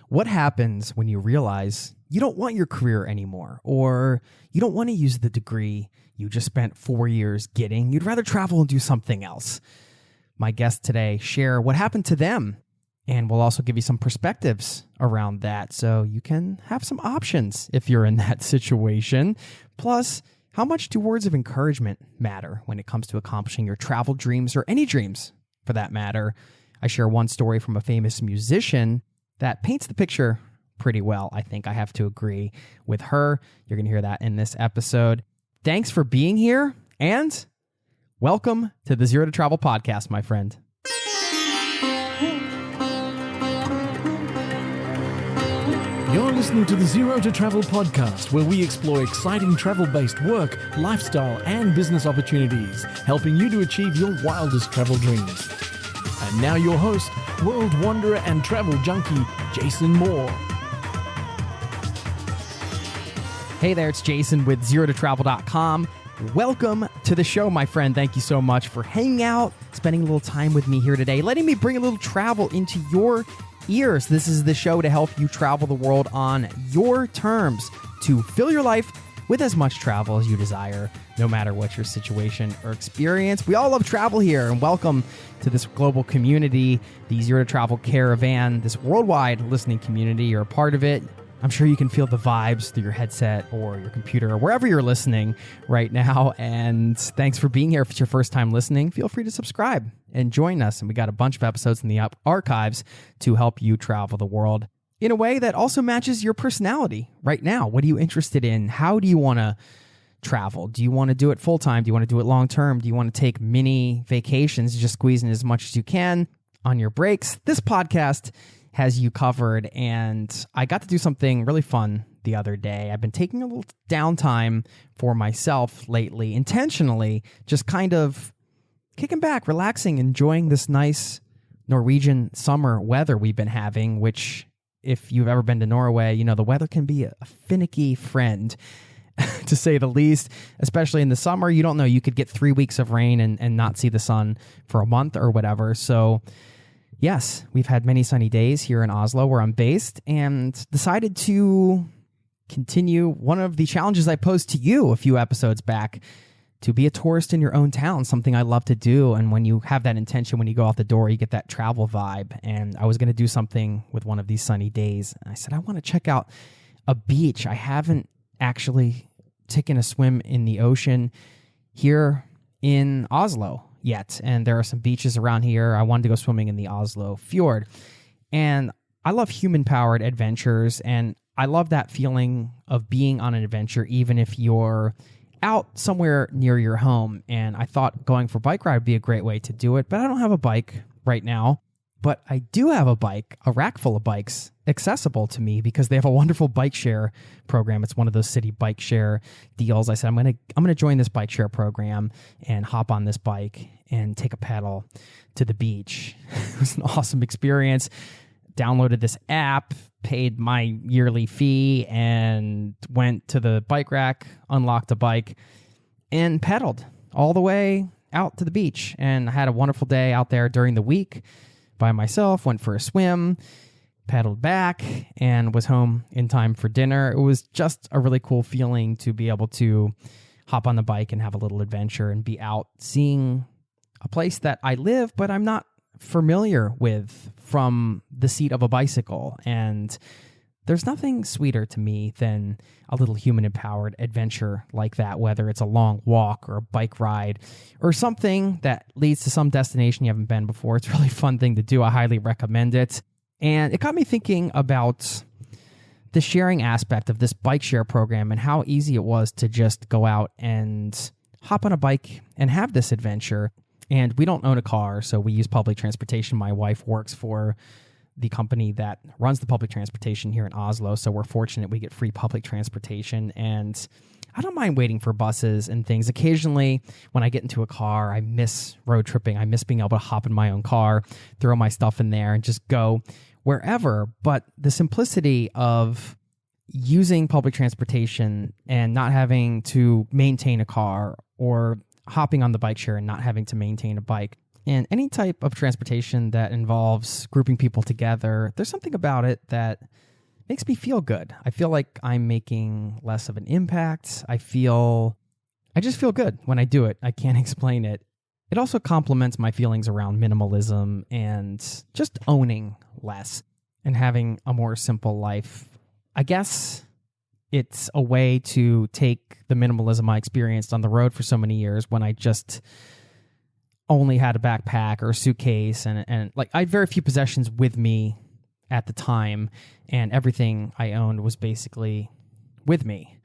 What happens when you realize you don't want your career anymore, or you don't want to use the degree you just spent 4 years getting? You'd rather travel and do something else. My guests today share what happened to them, and we'll also give you some perspectives around that so you can have some options if you're in that situation. Plus, how much do words of encouragement matter when it comes to accomplishing your travel dreams, or any dreams for that matter? I share one story from a famous musician that paints the picture pretty well. I think I have to agree with her. You're going to hear that in this episode. Thanks for being here, and welcome to the Zero to Travel podcast, my friend. You're listening to the Zero to Travel podcast, where we explore exciting travel-based work, lifestyle, and business opportunities, helping you to achieve your wildest travel dreams. And now your host, world wanderer and travel junkie, Jason Moore. Hey there, it's Jason with ZeroToTravel.com. Welcome to the show, my friend. Thank you so much for hanging out, spending a little time with me here today, letting me bring a little travel into your ears. This is the show to help you travel the world on your terms, to fill your life with as much travel as you desire, no matter what your situation or experience. We all love travel here, and welcome to this global community, the Zero to Travel Caravan, this worldwide listening community. You're a part of it. I'm sure you can feel the vibes through your headset or your computer or wherever you're listening right now. And thanks for being here. If it's your first time listening, feel free to subscribe and join us. And we got a bunch of episodes in the archives to help you travel the world in a way that also matches your personality right now. What are you interested in? How do you want to travel? Do you want to do it full time? Do you want to do it long term? Do you want to take mini vacations, just squeezing as much as you can on your breaks? This podcast has you covered, and I got to do something really fun the other day. I've been taking a little downtime for myself lately, intentionally, just kind of kicking back, relaxing, enjoying this nice Norwegian summer weather we've been having, which, if you've ever been to Norway, you know the weather can be a finicky friend, to say the least, especially in the summer. You don't know, you could get 3 weeks of rain and not see the sun for a month or whatever. So yes, we've had many sunny days here in Oslo, where I'm based, and decided to continue one of the challenges I posed to you a few episodes back, to be a tourist in your own town, something I love to do. And when you have that intention, when you go out the door, you get that travel vibe. And I was going to do something with one of these sunny days. And I said, I want to check out a beach. I haven't actually taken a swim in the ocean here in Oslo yet, and there are some beaches around here. I wanted to go swimming in the Oslo Fjord, and I love human-powered adventures, and I love that feeling of being on an adventure, even if you're out somewhere near your home. And I thought going for a bike ride would be a great way to do it, but I don't have a bike right now. But I do have a bike, a rack full of bikes, accessible to me because they have a wonderful bike share program. It's one of those city bike share deals. I said, I'm gonna join this bike share program and hop on this bike and take a pedal to the beach. It was an awesome experience. Downloaded this app, paid my yearly fee, and went to the bike rack, unlocked a bike, and pedaled all the way out to the beach. And I had a wonderful day out there during the week by myself, went for a swim, paddled back, and was home in time for dinner. It was just a really cool feeling to be able to hop on the bike and have a little adventure and be out seeing a place that I live, but I'm not familiar with from the seat of a bicycle. And there's nothing sweeter to me than a little human-empowered adventure like that, whether it's a long walk or a bike ride or something that leads to some destination you haven't been before. It's a really fun thing to do. I highly recommend it. And it got me thinking about the sharing aspect of this bike share program and how easy it was to just go out and hop on a bike and have this adventure. And we don't own a car, so we use public transportation. My wife works for the company that runs the public transportation here in Oslo, so we're fortunate we get free public transportation. And I don't mind waiting for buses and things. Occasionally, when I get into a car, I miss road tripping. I miss being able to hop in my own car, throw my stuff in there, and just go wherever. But the simplicity of using public transportation and not having to maintain a car, or hopping on the bike share and not having to maintain a bike, And any type of transportation that involves grouping people together, there's something about it that makes me feel good. I feel like I'm making less of an impact. I just feel good when I do it. I can't explain it. It also complements my feelings around minimalism and just owning less and having a more simple life. I guess it's a way to take the minimalism I experienced on the road for so many years when I just only had a backpack or a suitcase and like I had very few possessions with me at the time, and everything I owned was basically with me.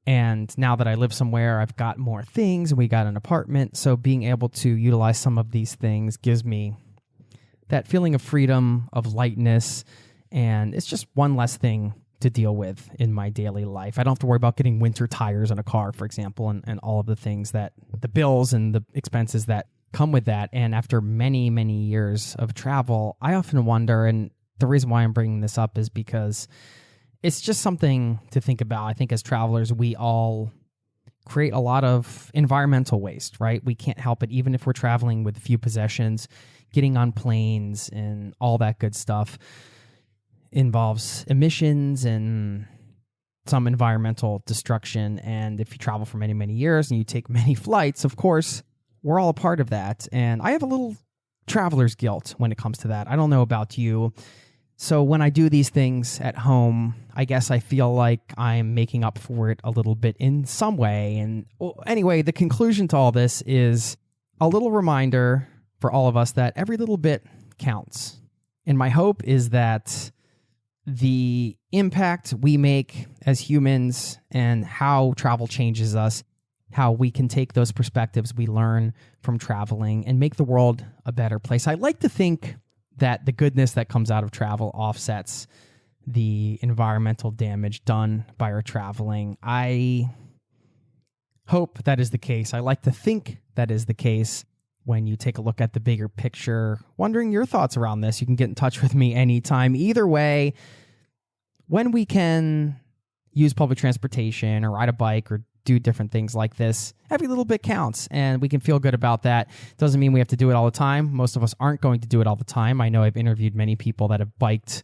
And now that I live somewhere, I've got more things and we got an apartment. So being able to utilize some of these things gives me that feeling of freedom, of lightness, and it's just one less thing to deal with in my daily life. I don't have to worry about getting winter tires on a car, for example, and all of the things that the bills and the expenses that come with that. And after many, many years of travel, I often wonder, and the reason why I'm bringing this up is because it's just something to think about. I think as travelers, we all create a lot of environmental waste, right? We can't help it, even if we're traveling with few possessions. Getting on planes and all that good stuff involves emissions and some environmental destruction. And if you travel for many, many years and you take many flights, of course, we're all a part of that. And I have a little traveler's guilt when it comes to that. I don't know about you. So when I do these things at home, I guess I feel like I'm making up for it a little bit in some way. And anyway, the conclusion to all this is a little reminder for all of us that every little bit counts. And my hope is that the impact we make as humans and how travel changes us, how we can take those perspectives we learn from traveling and make the world a better place. I like to think that the goodness that comes out of travel offsets the environmental damage done by our traveling. I hope that is the case. I like to think that is the case when you take a look at the bigger picture. Wondering your thoughts around this. You can get in touch with me anytime. Either way, when we can use public transportation or ride a bike or do different things like this, every little bit counts, and we can feel good about that. Doesn't mean we have to do it all the time. Most of us aren't going to do it all the time. I know I've interviewed many people that have biked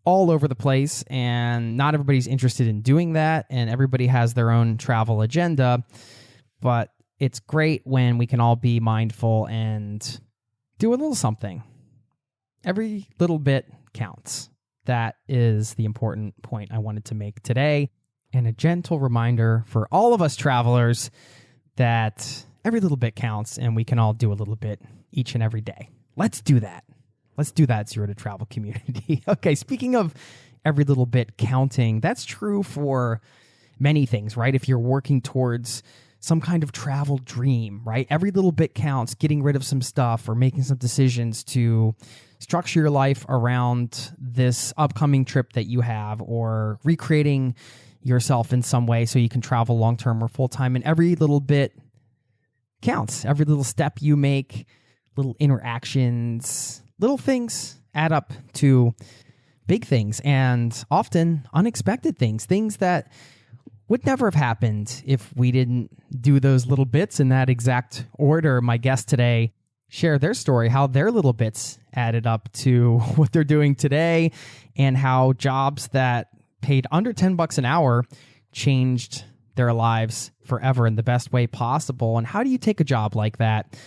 all over the place, and not everybody's interested in doing that, and everybody has their own travel agenda, but it's great when we can all be mindful and do a little something. Every little bit counts. That is the important point I wanted to make today. And a gentle reminder for all of us travelers that every little bit counts and we can all do a little bit each and every day. Let's do that. Let's do that, Zero to Travel community. Okay, speaking of every little bit counting, that's true for many things, right? If you're working towards some kind of travel dream, right? Every little bit counts, getting rid of some stuff or making some decisions to structure your life around this upcoming trip that you have, or recreating yourself in some way so you can travel long-term or full-time. And every little bit counts. Every little step you make, little interactions, little things add up to big things, and often unexpected things, things that would never have happened if we didn't do those little bits in that exact order. My guest today share their story, how their little bits added up to what they're doing today, and how jobs that paid under $10 an hour changed their lives forever in the best way possible. And how do you take a job like that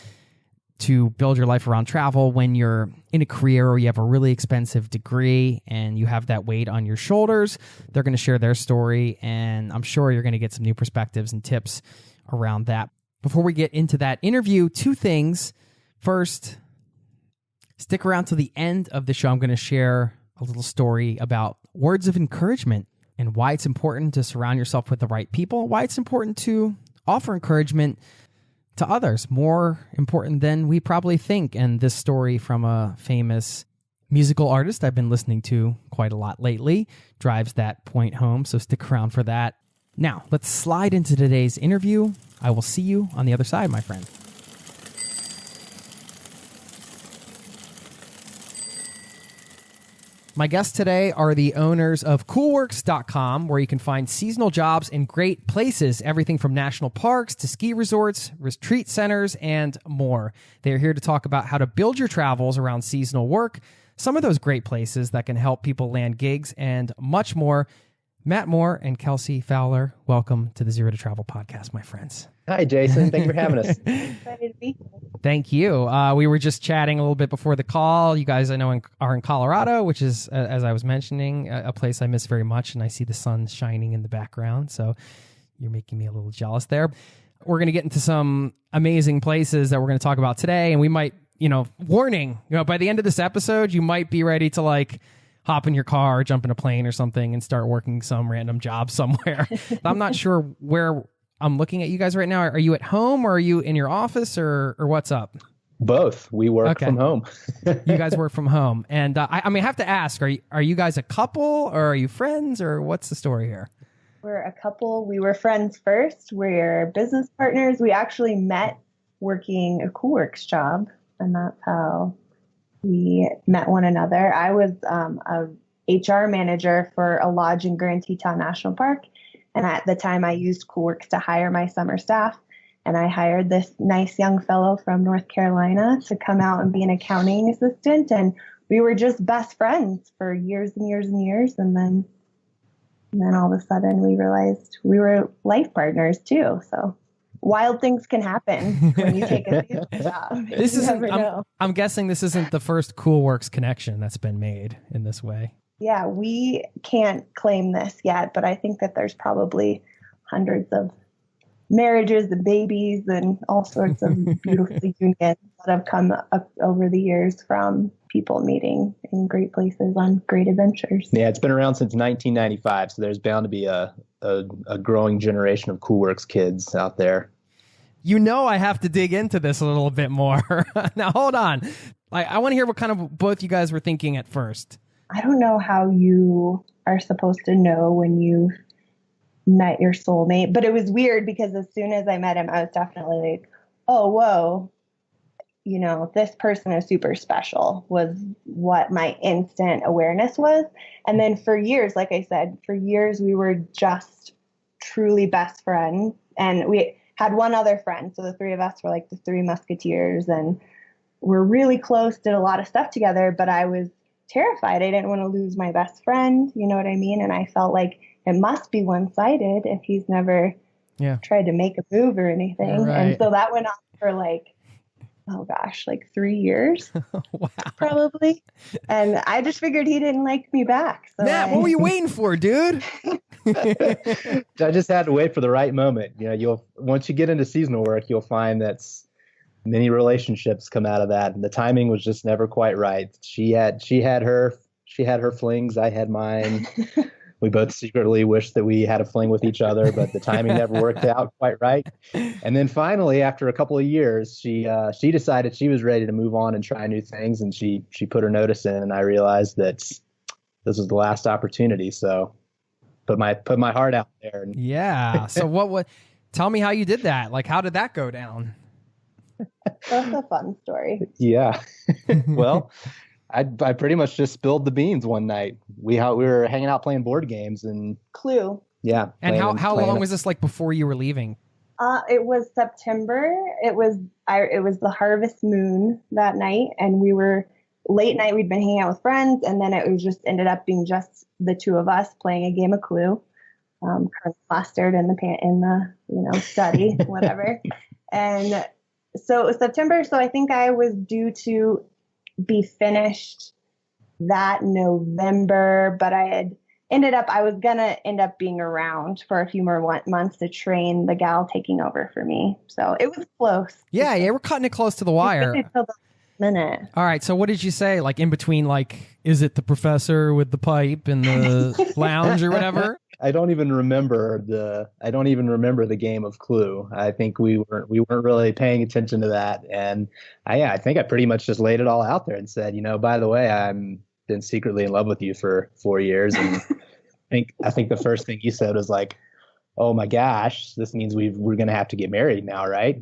to build your life around travel when you're in a career or you have a really expensive degree and you have that weight on your shoulders? They're going to share their story, and I'm sure you're going to get some new perspectives and tips around that. Before we get into that interview, two things. First, stick around to the end of the show. I'm going to share a little story about words of encouragement and why it's important to surround yourself with the right people, why it's important to offer encouragement to others, more important than we probably think. And this story from a famous musical artist I've been listening to quite a lot lately drives that point home, so stick around for that. Now, let's slide into today's interview. I will see you on the other side, my friend. My guests today are the owners of coolworks.com, where you can find seasonal jobs in great places, everything from national parks to ski resorts, retreat centers, and more. They're here to talk about how to build your travels around seasonal work, some of those great places that can help people land gigs, and much more. Matt Moore and Kelcey Fowler, welcome to the Zero to Travel podcast, my friends. Hi, Jason. Thank you for having us. Excited to be here. Thank you. We were just chatting a little bit before the call. You guys, I know, are in Colorado, which is, as I was mentioning, a place I miss very much, and I see the sun shining in the background, so you're making me a little jealous there. We're going to get into some amazing places that we're going to talk about today, and we might, warning, by the end of this episode, you might be ready to hop in your car, jump in a plane or something, and start working some random job somewhere. I'm not sure where I'm looking at you guys right now. Are you at home, or are you in your office, or what's up? Both. We work from home. You guys work from home. And I have to ask, are you guys a couple, or are you friends, or what's the story here? We're a couple. We were friends first. We're business partners. We actually met working a Coolworks job, and that's how we met one another. I was a HR manager for a lodge in Grand Teton National Park. And at the time, I used Coolworks to hire my summer staff. And I hired this nice young fellow from North Carolina to come out and be an accounting assistant. And we were just best friends for years and years and years. And then all of a sudden, we realized we were life partners, too. So wild things can happen when you take a seasonal job. I'm guessing this isn't the first Coolworks connection that's been made in this way. Yeah, we can't claim this yet, but I think that there's probably hundreds of marriages and babies and all sorts of beautiful unions that have come up over the years from people meeting in great places on great adventures. Yeah, it's been around since 1995, so there's bound to be a growing generation of Coolworks kids out there. I have to dig into this a little bit more. Now, hold on. I want to hear what kind of both you guys were thinking at first. I don't know how you are supposed to know when you met your soulmate, but it was weird because as soon as I met him, I was definitely like, oh, whoa, this person is super special, was what my instant awareness was. And then for years, like I said, we were just truly best friends. And we had one other friend. So the three of us were like the three musketeers, and we're really close, did a lot of stuff together, but I was terrified. I didn't want to lose my best friend. You know what I mean? And I felt like it must be one-sided if he's never tried to make a move or anything. Right. And so that went on for 3 years. Wow. Probably. And I just figured he didn't like me back. So Matt, what were you waiting for, dude? I just had to wait for the right moment. Once you get into seasonal work, you'll find that's many relationships come out of that, and the timing was just never quite right. She had her flings, I had mine. We both secretly wished that we had a fling with each other, but the timing never worked out quite right. And then finally, after a couple of years, she decided she was ready to move on and try new things, and she put her notice in, and I realized that this was the last opportunity. So put my heart out there. And yeah. So tell me how you did that. How did that go down? That's a fun story. Yeah. Well, I pretty much just spilled the beans one night. We were hanging out playing board games and Clue. Yeah. And how long was this before you were leaving? It was September. It was the harvest moon that night, and we were late night. We'd been hanging out with friends, and then it was just ended up being just the two of us playing a game of Clue. Kind of plastered in the study, whatever. And so it was September. So I think I was due to be finished that November, but I was going to end up being around for a few more months to train the gal taking over for me. So it was close. Yeah, we're cutting it close to the wire. Until the minute. All right. So what did you say? In between, is it the professor with the pipe in the lounge or whatever? I don't even remember the game of Clue. I think we weren't really paying attention to that, and I think I pretty much just laid it all out there and said, by the way, I'm been secretly in love with you for 4 years, and I think the first thing you said was oh my gosh, this means we're gonna have to get married now, right?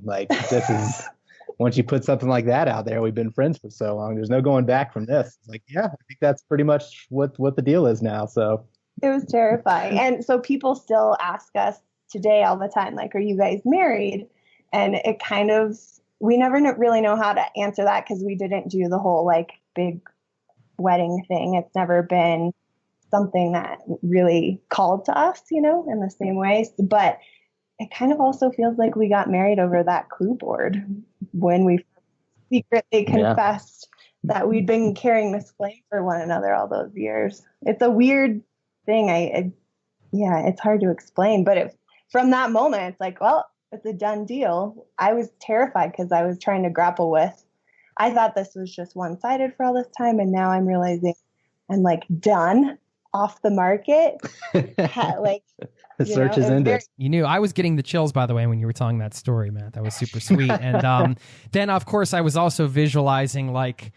once you put something like that out there, we've been friends for so long. There's no going back from this. It's like, yeah, I think that's pretty much what the deal is now. So It was terrifying. And so people still ask us today all the time, like, are you guys married? And it kind of, we never really know how to answer that because we didn't do the whole like big wedding thing. It's never been something that really called to us, in the same way. But it kind of also feels like we got married over that clue board when we secretly confessed that we'd been carrying this flame for one another all those years. It's a weird thing. It's hard to explain, but from that moment, it's like, well, it's a done deal. I was terrified because I was trying to grapple with, I thought this was just one-sided for all this time. And now I'm realizing I'm like done, off the market. The search is ended. You knew. I was getting the chills, by the way, when you were telling that story, Matt. That was super sweet. And then, of course, I was also visualizing like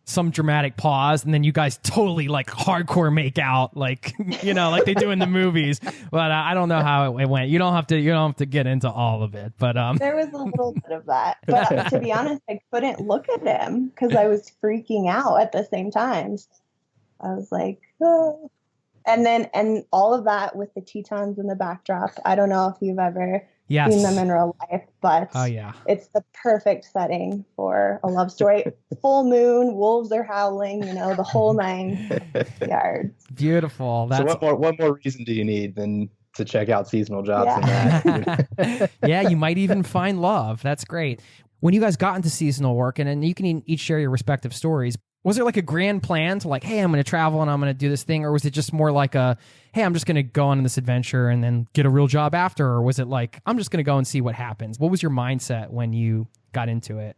some dramatic pause, and then you guys totally like hardcore make out, like like they do in the movies. But I don't know how it went. You don't have to get into all of it. But there was a little bit of that. But to be honest, I couldn't look at him because I was freaking out at the same time. So I was like, oh. And all of that with the Tetons in the backdrop. I don't know if you've ever seen them in real life, but it's the perfect setting for a love story. Full moon, wolves are howling, the whole 9 yards. Beautiful. So what more reason do you need than to check out seasonal jobs in that? Yeah, you might even find love. That's great. When you guys got into seasonal work, and then you can each share your respective stories, was there like a grand plan to like, hey, I'm going to travel and I'm going to do this thing? Or was it just more like a, hey, I'm just going to go on this adventure and then get a real job after? Or was it like, I'm just going to go and see what happens? What was your mindset when you got into it?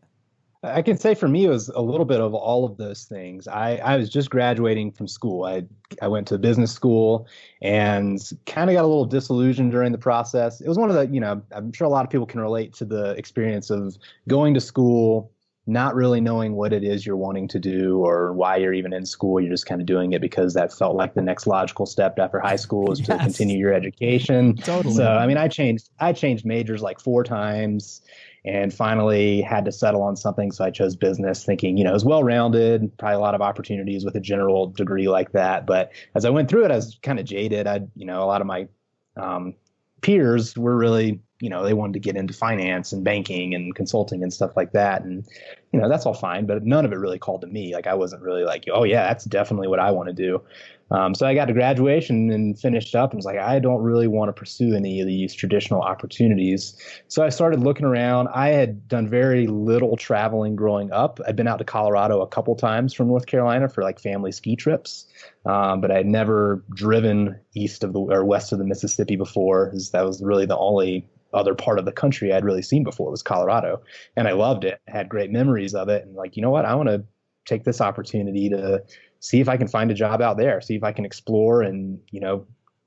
I can say for me, it was a little bit of all of those things. I was just graduating from school. I went to business school and kind of got a little disillusioned during the process. It was one of the, I'm sure a lot of people can relate to the experience of going to school, not really knowing what it is you're wanting to do or why you're even in school. You're just kind of doing it because that felt like the next logical step after high school is to continue your education. Totally. So, I mean, I changed majors like 4 times and finally had to settle on something. So I chose business thinking, it was well-rounded, probably a lot of opportunities with a general degree like that. But as I went through it, I was kind of jaded. A lot of my peers were really, they wanted to get into finance and banking and consulting and stuff like that. And, that's all fine, but none of it really called to me. Like I wasn't really like, oh yeah, that's definitely what I want to do. So I got to graduation and finished up and was like, I don't really want to pursue any of these traditional opportunities. So I started looking around. I had done very little traveling growing up. I'd been out to Colorado a couple times from North Carolina for like family ski trips. But I'd never driven east of or west of the Mississippi before. That was really the only other part of the country I'd really seen before was Colorado. And I loved it, had great memories of it. And like, you know what, I want to take this opportunity to see if I can find a job out there, see if I can explore and,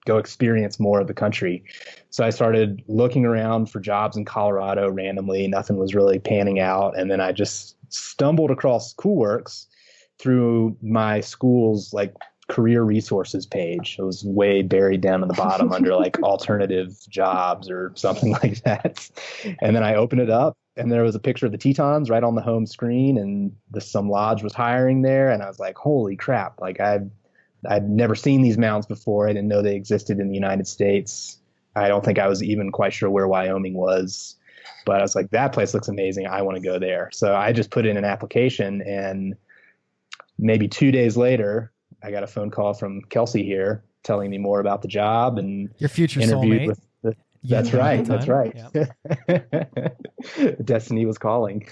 go experience more of the country. So I started looking around for jobs in Colorado randomly. Nothing was really panning out. And then I just stumbled across CoolWorks through my school's like career resources page. It was way buried down in the bottom under like alternative jobs or something like that. And then I opened it up and there was a picture of the Tetons right on the home screen and some lodge was hiring there. And I was like, holy crap. Like I'd never seen these mountains before. I didn't know they existed in the United States. I don't think I was even quite sure where Wyoming was, but I was like, that place looks amazing. I want to go there. So I just put in an application and maybe 2 days later, I got a phone call from Kelcey here telling me more about the job and your future soulmate. That's right. That's right. Yep. Destiny was calling.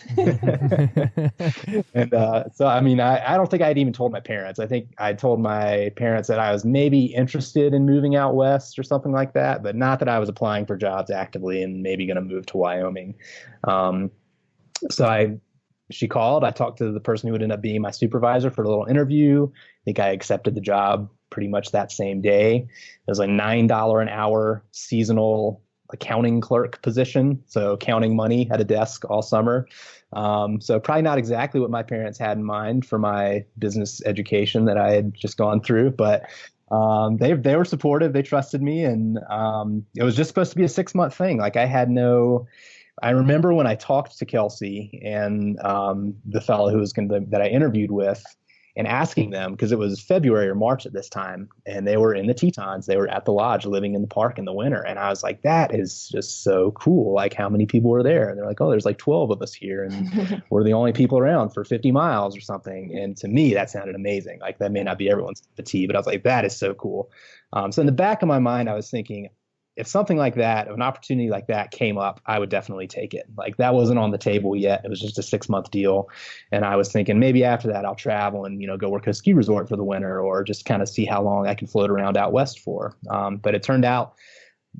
And so, I mean, I don't think I'd even told my parents. I think I told my parents that I was maybe interested in moving out west or something like that, but not that I was applying for jobs actively and maybe going to move to Wyoming. She called. I talked to the person who would end up being my supervisor for a little interview. I think I accepted the job pretty much that same day. It was a $9 an hour seasonal accounting clerk position. So counting money at a desk all summer. So probably not exactly what my parents had in mind for my business education that I had just gone through, but they were supportive. They trusted me. And it was just supposed to be a 6-month thing. Like I had no I remember when I talked to Kelcey and the fellow who was that I interviewed with, and asking them, because it was February or March at this time, and they were in the Tetons. They were at the lodge living in the park in the winter. And I was like, that is just so cool. Like, how many people were there? And they're like, oh, there's like 12 of us here, and we're the only people around for 50 miles or something. And to me, that sounded amazing. Like, that may not be everyone's cup of tea, but I was like, that is so cool. So in the back of my mind, I was thinking, if something like that, if an opportunity like that came up, I would definitely take it. Like, that wasn't on the table yet. It was just a 6-month deal. And I was thinking maybe after that I'll travel and, go work at a ski resort for the winter, or just kind of see how long I can float around out west for. But it turned out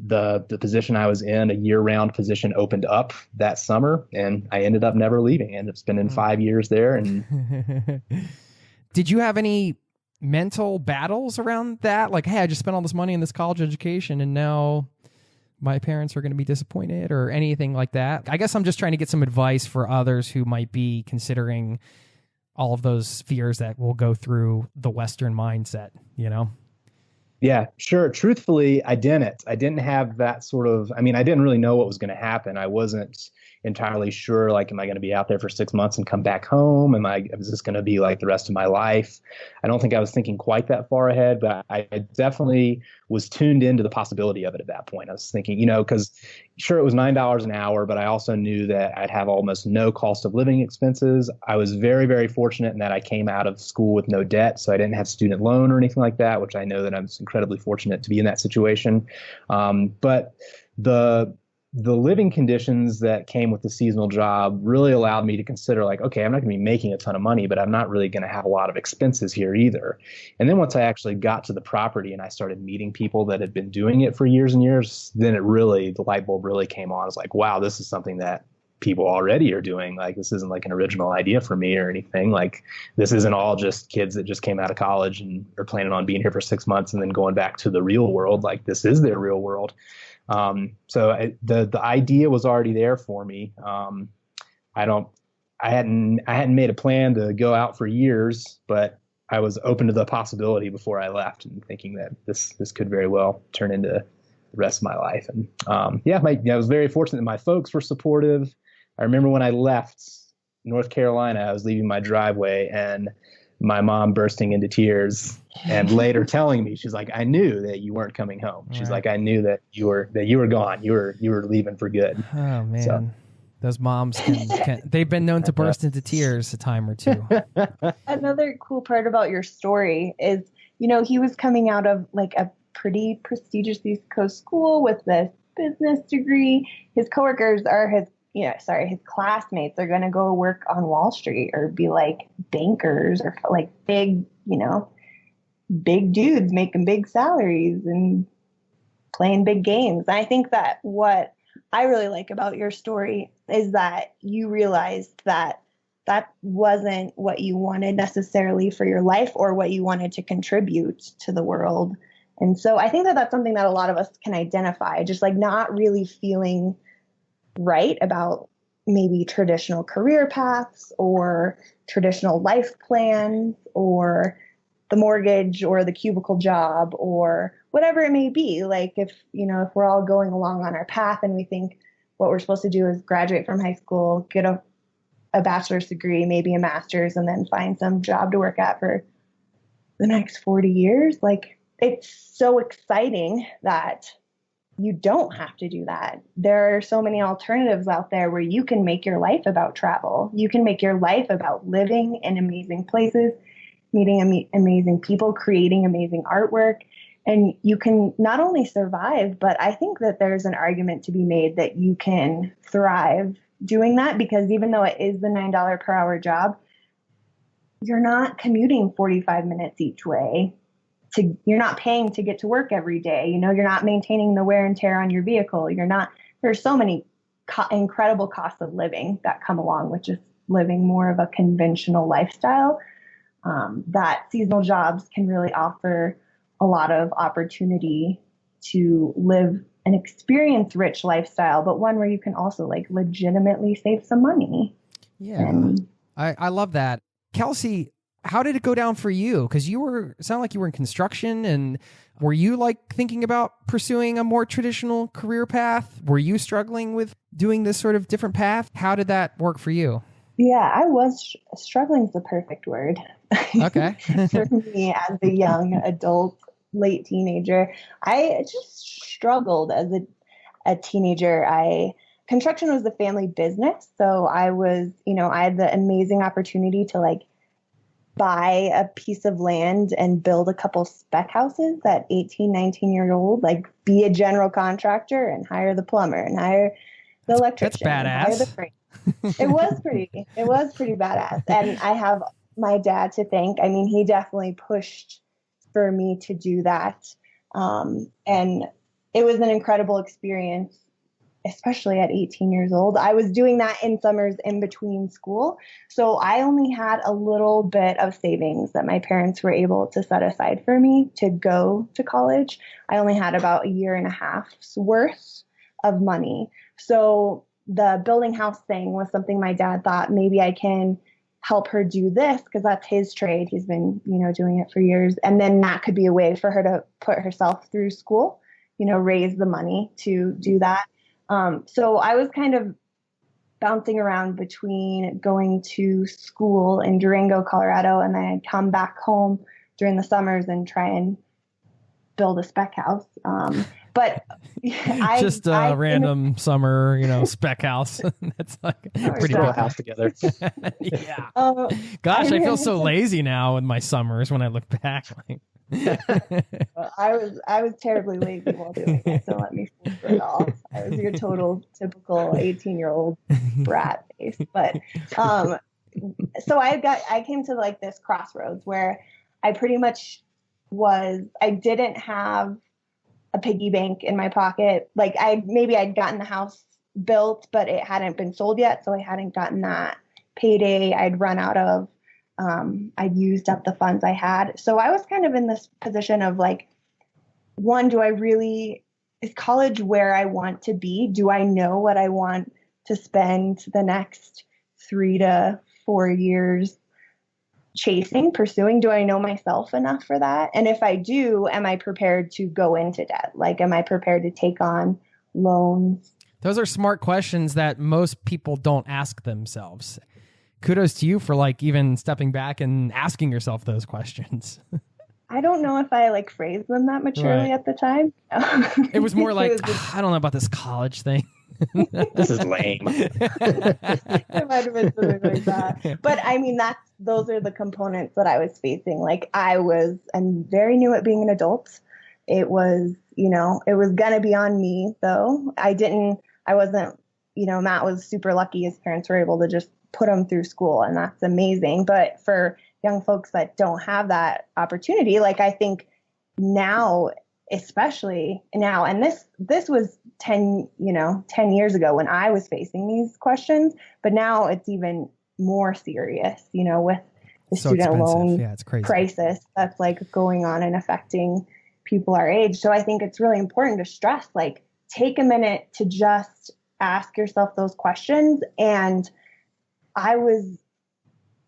the position I was in, a year-round position, opened up that summer, and I ended up never leaving. I ended up spending 5 years there. And did you have any mental battles around that? Like, hey, I just spent all this money in this college education and now my parents are going to be disappointed, or anything like that? I guess I'm just trying to get some advice for others who might be considering all of those fears that will go through the Western mindset, Yeah, sure. Truthfully, I didn't have that sort of, I didn't really know what was going to happen. I wasn't entirely sure, like, am I going to be out there for 6 months and come back home? Is this going to be like the rest of my life? I don't think I was thinking quite that far ahead, but I definitely was tuned into the possibility of it at that point. I was thinking, because sure, it was $9 an hour, but I also knew that I'd have almost no cost of living expenses. I was very, very fortunate in that I came out of school with no debt, so I didn't have student loan or anything like that, which I know that I'm incredibly fortunate to be in that situation. But the living conditions that came with the seasonal job really allowed me to consider, like, okay, I'm not going to be making a ton of money, but I'm not really going to have a lot of expenses here either. And then once I actually got to the property and I started meeting people that had been doing it for years and years, then the light bulb really came on. I was like, wow, this is something that people already are doing. Like, this isn't like an original idea for me or anything. Like, this isn't all just kids that just came out of college and are planning on being here for 6 months and then going back to the real world. Like, this is their real world. So the idea was already there for me. I hadn't made a plan to go out for years, but I was open to the possibility before I left, and thinking that this could very well turn into the rest of my life. And I was very fortunate that my folks were supportive. I remember when I left North Carolina, I was leaving my driveway and my mom bursting into tears, and later telling me, she's like, I knew that you weren't coming home. She's like, I knew that you were gone. You were leaving for good. Oh man. Those moms they've been known to burst into tears a time or two. Another cool part about your story is, he was coming out of like a pretty prestigious East Coast school with this business degree. His coworkers are his classmates are going to go work on Wall Street or be like bankers or like big, big dudes making big salaries and playing big games. And I think that what I really like about your story is that you realized that that wasn't what you wanted necessarily for your life or what you wanted to contribute to the world. And so I think that that's something that a lot of us can identify, just like not really feeling right about maybe traditional career paths or traditional life plans or the mortgage or the cubicle job or whatever it may be. Like if we're all going along on our path and we think what we're supposed to do is graduate from high school, get a bachelor's degree, maybe a master's, and then find some job to work at for the next 40 years. Like, it's so exciting that you don't have to do that. There are so many alternatives out there where you can make your life about travel. You can make your life about living in amazing places, meeting amazing people, creating amazing artwork. And you can not only survive, but I think that there's an argument to be made that you can thrive doing that, because even though it is the $9 per hour job, you're not commuting 45 minutes each way. You're not paying to get to work every day. You're not maintaining the wear and tear on your vehicle. There's so many incredible costs of living that come along with just living more of a conventional lifestyle, that seasonal jobs can really offer a lot of opportunity to live an experience-rich lifestyle, but one where you can also like legitimately save some money. Yeah. I love that. Kelcey, how did it go down for you? Because it sounded like you were in construction, and were you like thinking about pursuing a more traditional career path? Were you struggling with doing this sort of different path? How did that work for you? Yeah, I was struggling is the perfect word. Okay. For me as a young adult, late teenager, I just struggled as a teenager. Construction was the family business. So I had the amazing opportunity to like buy a piece of land and build a couple spec houses at 18, 19 years old, like be a general contractor and hire the plumber and hire the electrician. That's badass. Hire the crane. It was pretty badass. And I have my dad to thank. I mean, he definitely pushed for me to do that. And it was an incredible experience, especially at 18 years old. I was doing that in summers in between school. So I only had a little bit of savings that my parents were able to set aside for me to go to college. I only had about a year and a half's worth of money. So the building house thing was something my dad thought maybe I can help her do this because that's his trade. He's been, doing it for years. And then that could be a way for her to put herself through school, raise the money to do that. So I was kind of bouncing around between going to school in Durango, Colorado, and then I'd come back home during the summers and try and build a spec house. But just a random summer, spec house. That's like pretty cool. cool. House together. Yeah. Gosh, I feel so lazy now with my summers when I look back. Like, I was terribly lazy while doing it, so let me speak for it all. I was your total typical 18-year-old brat face. But so I came to like this crossroads where I pretty much I didn't have a piggy bank in my pocket. Like I'd gotten the house built, but it hadn't been sold yet, so I hadn't gotten that payday I'd run out of. I'd used up the funds I had. So I was kind of in this position of like, one, is college where I want to be? Do I know what I want to spend the next 3 to 4 years pursuing? Do I know myself enough for that? And if I do, am I prepared to go into debt? Like, am I prepared to take on loans? Those are smart questions that most people don't ask themselves. Kudos to you for like even stepping back and asking yourself those questions. I don't know if I like phrased them that maturely at the time. It was more like, I don't know about this college thing. This is lame. It might have been something like that. But I mean, those are the components that I was facing. Like I'm very new at being an adult. It was, it was going to be on me though. Matt was super lucky. His parents were able to just put him through school, and that's amazing. But for young folks that don't have that opportunity, like I think now, especially now, and this was 10 years ago when I was facing these questions, but now it's even more serious, with the student loan crisis that's like going on and affecting people our age. So I think it's really important to stress, like, take a minute to just ask yourself those questions. And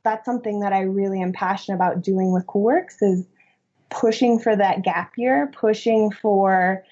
that's something that I really am passionate about doing with CoolWorks, is pushing for that gap year, pushing for,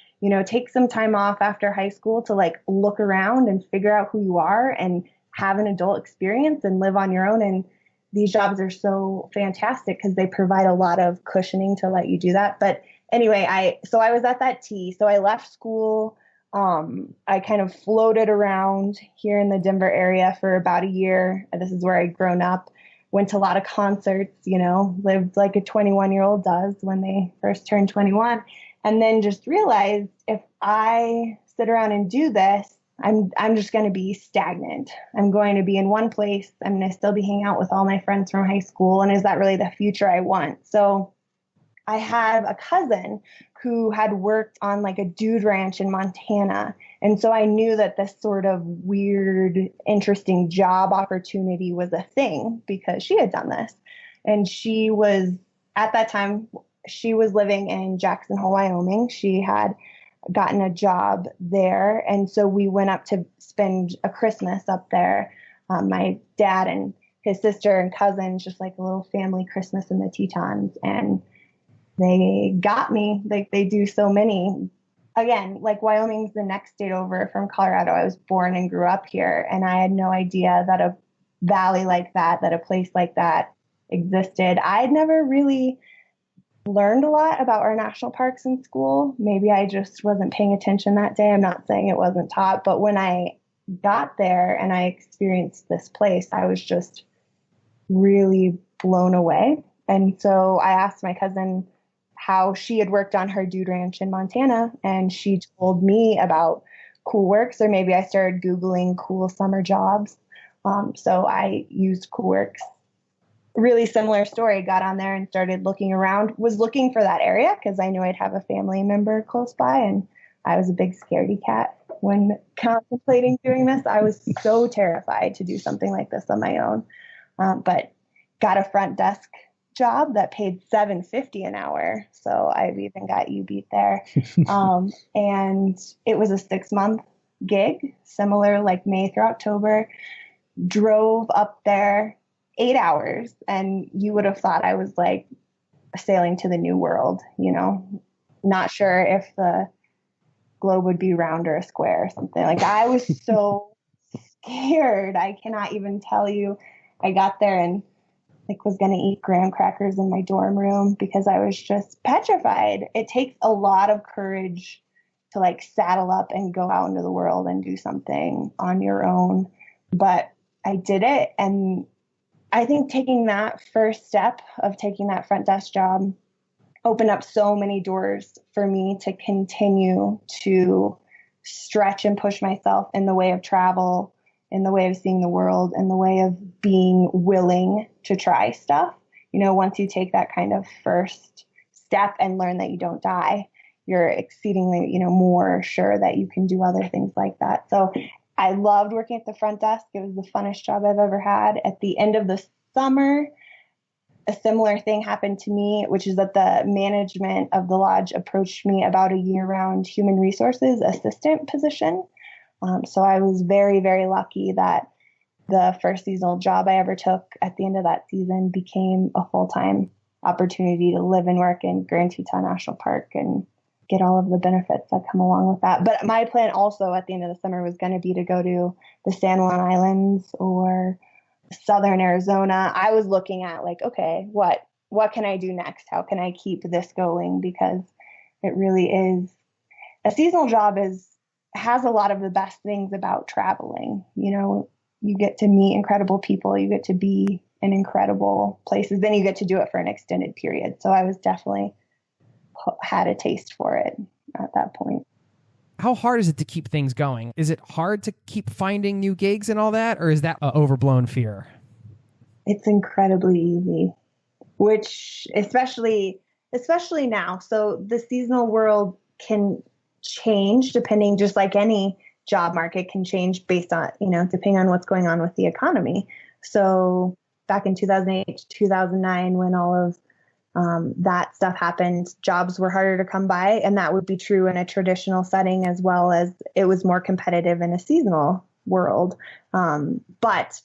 take some time off after high school to like look around and figure out who you are and have an adult experience and live on your own. And these jobs are so fantastic because they provide a lot of cushioning to let you do that. But anyway, I was at that T. So I left school. I kind of floated around here in the Denver area for about a year. This is where I'd grown up, went to a lot of concerts, lived like a 21-year-old does when they first turn 21. And then just realized, if I sit around and do this, I'm just going to be stagnant. I'm going to be in one place. I'm going to still be hanging out with all my friends from high school. And is that really the future I want? So I have a cousin who had worked on like a dude ranch in Montana. And so I knew that this sort of weird, interesting job opportunity was a thing because she had done this. And at that time, she was living in Jackson Hole, Wyoming. She had gotten a job there. And so we went up to spend a Christmas up there. My dad and his sister and cousins, just like a little family Christmas in the Tetons. And they got me like they do so many. Again, like Wyoming's the next state over from Colorado. I was born and grew up here, and I had no idea that a valley like that a place like that existed. I had never really learned a lot about our national parks in school. Maybe I just wasn't paying attention that day. I'm not saying it wasn't taught, but when I got there and I experienced this place, I was just really blown away. And so I asked my cousin how she had worked on her dude ranch in Montana, and she told me about Cool Works, or maybe I started Googling cool summer jobs. So I used Cool Works. Really similar story, got on there and started looking around, was looking for that area because I knew I'd have a family member close by, and I was a big scaredy cat when contemplating doing this. I was so terrified to do something like this on my own, but got a front desk job that paid $7.50 an hour. So I've even got you beat there. And it was a 6-month gig, similar like May through October. Drove up there 8 hours, and you would have thought I was like sailing to the new world, you know, not sure if the globe would be round or a square or something. Like I was so scared. I cannot even tell you. I got there and like was going to eat graham crackers in my dorm room because I was just petrified. It takes a lot of courage to like saddle up and go out into the world and do something on your own. But I did it. And I think taking that first step of taking that front desk job opened up so many doors for me to continue to stretch and push myself in the way of travel, in the way of seeing the world, in the way of being willing to try stuff. You know, once you take that kind of first step and learn that you don't die, you're exceedingly, you know, more sure that you can do other things like that. So I loved working at the front desk. It was the funnest job I've ever had. At the end of the summer, a similar thing happened to me, which is that the management of the lodge approached me about a year-round human resources assistant position. So I was very, very lucky that the first seasonal job I ever took at the end of that season became a full-time opportunity to live and work in Grand Teton National Park and get all of the benefits that come along with that. But my plan also at the end of the summer was going to be to go to the San Juan Islands or Southern Arizona. I was looking at like, okay, what can I do next? How can I keep this going? Because it really is a seasonal job has a lot of the best things about traveling. You know, you get to meet incredible people, you get to be in incredible places, then you get to do it for an extended period. So I was definitely had a taste for it at that point. How hard is it to keep things going? Is it hard to keep finding new gigs and all that, or is that an overblown fear? It's incredibly easy, which especially now. So the seasonal world can change depending, just like any job market can change based on, you know, depending on what's going on with the economy. So back in 2008, 2009, when all of that stuff happened, jobs were harder to come by, and that would be true in a traditional setting as well as it was more competitive in a seasonal world. But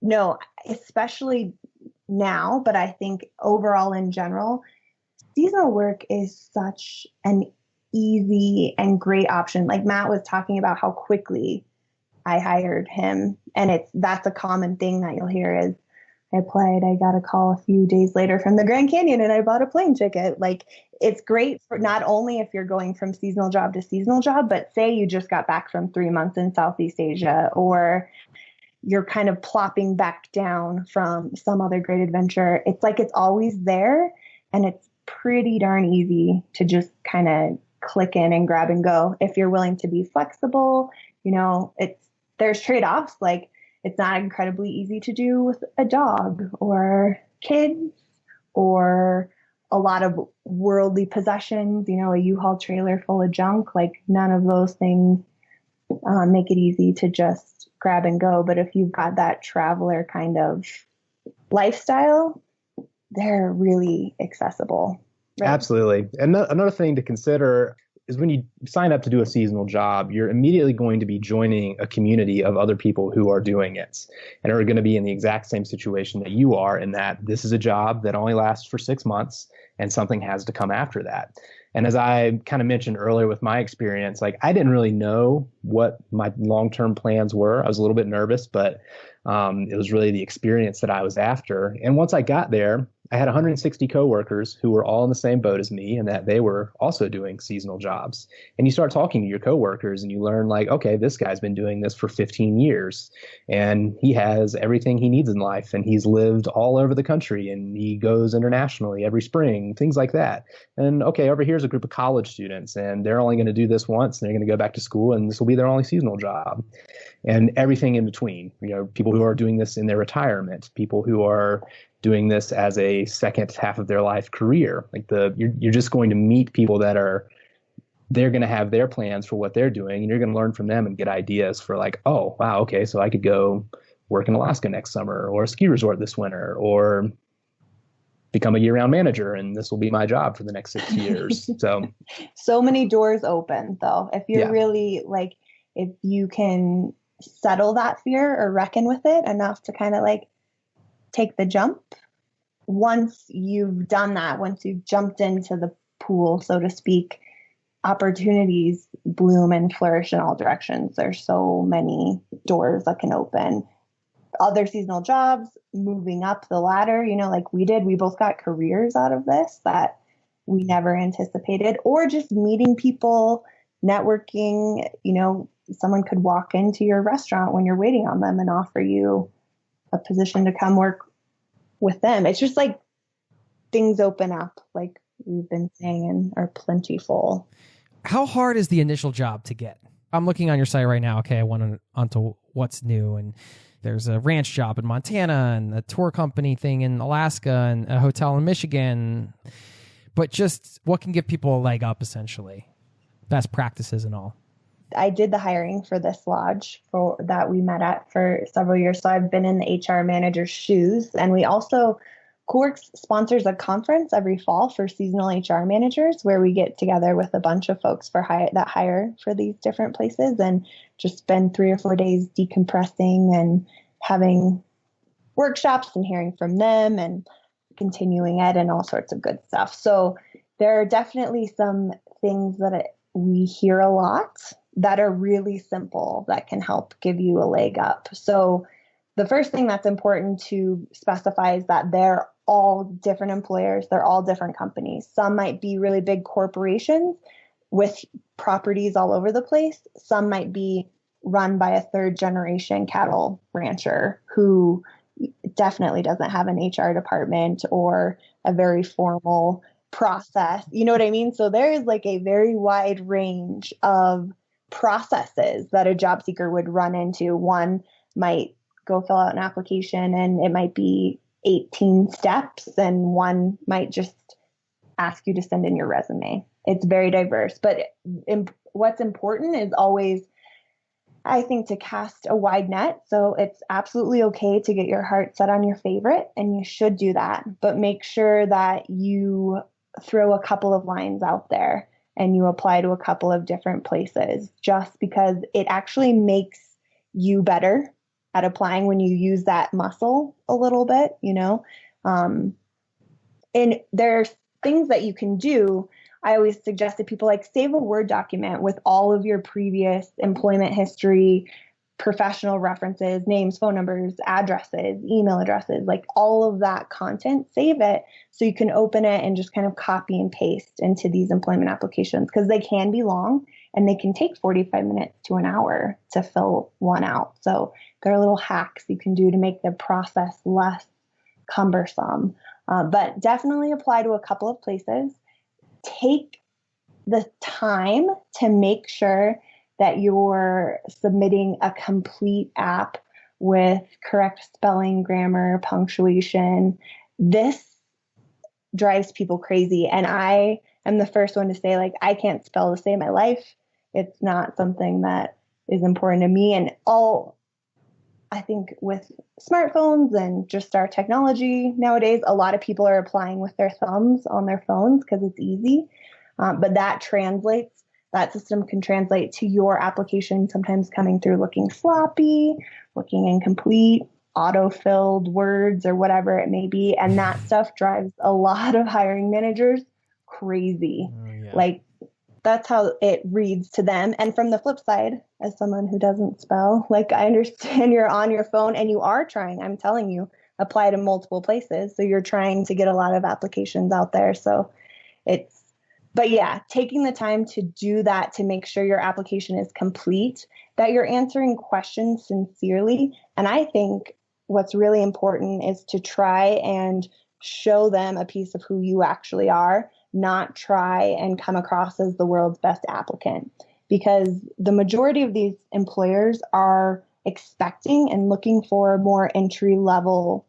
no, especially now, but I think overall in general, seasonal work is such an easy and great option. Like Matt was talking about how quickly I hired him, and that's a common thing that you'll hear is, I applied, I got a call a few days later from the Grand Canyon and I bought a plane ticket. Like it's great for not only if you're going from seasonal job to seasonal job, but say you just got back from 3 months in Southeast Asia, or you're kind of plopping back down from some other great adventure. It's like it's always there, and it's pretty darn easy to just kind of click in and grab and go. If you're willing to be flexible, you know, there's trade-offs. Like it's not incredibly easy to do with a dog or kids or a lot of worldly possessions, you know, a U-Haul trailer full of junk. Like none of those things make it easy to just grab and go. But if you've got that traveler kind of lifestyle, they're really accessible. Right? Absolutely. And another thing to consider is when you sign up to do a seasonal job, you're immediately going to be joining a community of other people who are doing it and are going to be in the exact same situation that you are, in that this is a job that only lasts for 6 months and something has to come after that. And as I kind of mentioned earlier with my experience, like I didn't really know what my long-term plans were. I was a little bit nervous, but it was really the experience that I was after. And once I got there, I had 160 coworkers who were all in the same boat as me, and that they were also doing seasonal jobs. And you start talking to your coworkers and you learn like, okay, this guy's been doing this for 15 years and he has everything he needs in life, and he's lived all over the country and he goes internationally every spring, things like that. And okay, over here's a group of college students and they're only going to do this once and they're going to go back to school and this will be their only seasonal job. And everything in between, people who are doing this in their retirement, people who are doing this as a second half of their life career. Like you're just going to meet people they're going to have their plans for what they're doing, and you're going to learn from them and get ideas for like, oh, wow, okay, so I could go work in Alaska next summer, or a ski resort this winter, or become a year-round manager, and this will be my job for the next 6 years. So many doors open, though. If you're really like, if you can settle that fear or reckon with it enough to kind of like take the jump. Once you've done that, once you've jumped into the pool, so to speak, opportunities bloom and flourish in all directions. There's so many doors that can open. Other seasonal jobs, moving up the ladder, like we did, we both got careers out of this that we never anticipated, or just meeting people, networking. Someone could walk into your restaurant when you're waiting on them and offer you a position to come work with them. It's just like things open up, like we've been saying, and are plentiful. How hard is the initial job to get? I'm looking on your site right now. Okay, I went onto what's new, and there's a ranch job in Montana and a tour company thing in Alaska and a hotel in Michigan. But just what can give people a leg up, essentially? Best practices and all. I did the hiring for this lodge that we met at for several years. So I've been in the HR manager's shoes. And we also, CoWorks sponsors a conference every fall for seasonal HR managers, where we get together with a bunch of folks that hire for these different places and just spend 3 or 4 days decompressing and having workshops and hearing from them and continuing ed and all sorts of good stuff. So there are definitely some things that we hear a lot that are really simple that can help give you a leg up. So the first thing that's important to specify is that they're all different employers. They're all different companies. Some might be really big corporations with properties all over the place. Some might be run by a third generation cattle rancher who definitely doesn't have an HR department or a very formal process. You know what I mean? So there is like a very wide range of processes that a job seeker would run into. One might go fill out an application and it might be 18 steps, and one might just ask you to send in your resume. It's very diverse, but what's important is always, I think, to cast a wide net. So it's absolutely okay to get your heart set on your favorite, and you should do that, but make sure that you throw a couple of lines out there and you apply to a couple of different places, just because it actually makes you better at applying when you use that muscle a little bit, and there's things that you can do. I always suggest that people like save a Word document with all of your previous employment history, professional references, names, phone numbers, addresses, email addresses, like all of that content, save it so you can open it and just kind of copy and paste into these employment applications, because they can be long and they can take 45 minutes to an hour to fill one out. So there are little hacks you can do to make the process less cumbersome, but definitely apply to a couple of places. Take the time to make sure that you're submitting a complete app with correct spelling, grammar, punctuation. This drives people crazy. And I am the first one to say, like, I can't spell to save my life. It's not something that is important to me. And I think with smartphones and just our technology nowadays, a lot of people are applying with their thumbs on their phones because it's easy. But that translates that system can translate to your application sometimes coming through looking sloppy, looking incomplete, auto-filled words or whatever it may be. And that stuff drives a lot of hiring managers crazy. Like, that's how it reads to them. And from the flip side, as someone who doesn't spell, like, I understand you're on your phone and you are trying, I'm telling you, apply to multiple places. So you're trying to get a lot of applications out there. So but yeah, taking the time to do that, to make sure your application is complete, that you're answering questions sincerely. And I think what's really important is to try and show them a piece of who you actually are, not try and come across as the world's best applicant, because the majority of these employers are expecting and looking for more entry level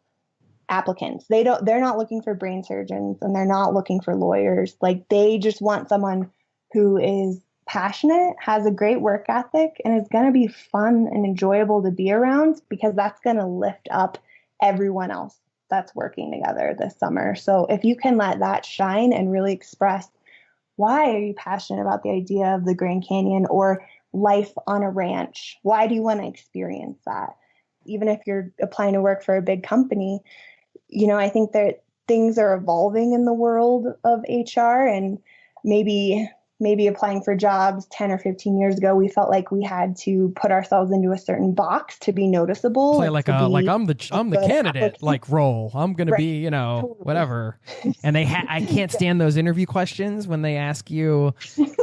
applicants. They're not looking for brain surgeons and they're not looking for lawyers. Like, they just want someone who is passionate, has a great work ethic, and is going to be fun and enjoyable to be around, because that's going to lift up everyone else that's working together this summer. So if you can let that shine and really express, why are you passionate about the idea of the Grand Canyon or life on a ranch? Why do you want to experience that? Even if you're applying to work for a big company, I think that things are evolving in the world of HR, and maybe applying for jobs 10 or 15 years ago, we felt like we had to put ourselves into a certain box to be noticeable. Play like I'm the candidate, like, role. I'm going to be, whatever. And I can't stand those interview questions when they ask you.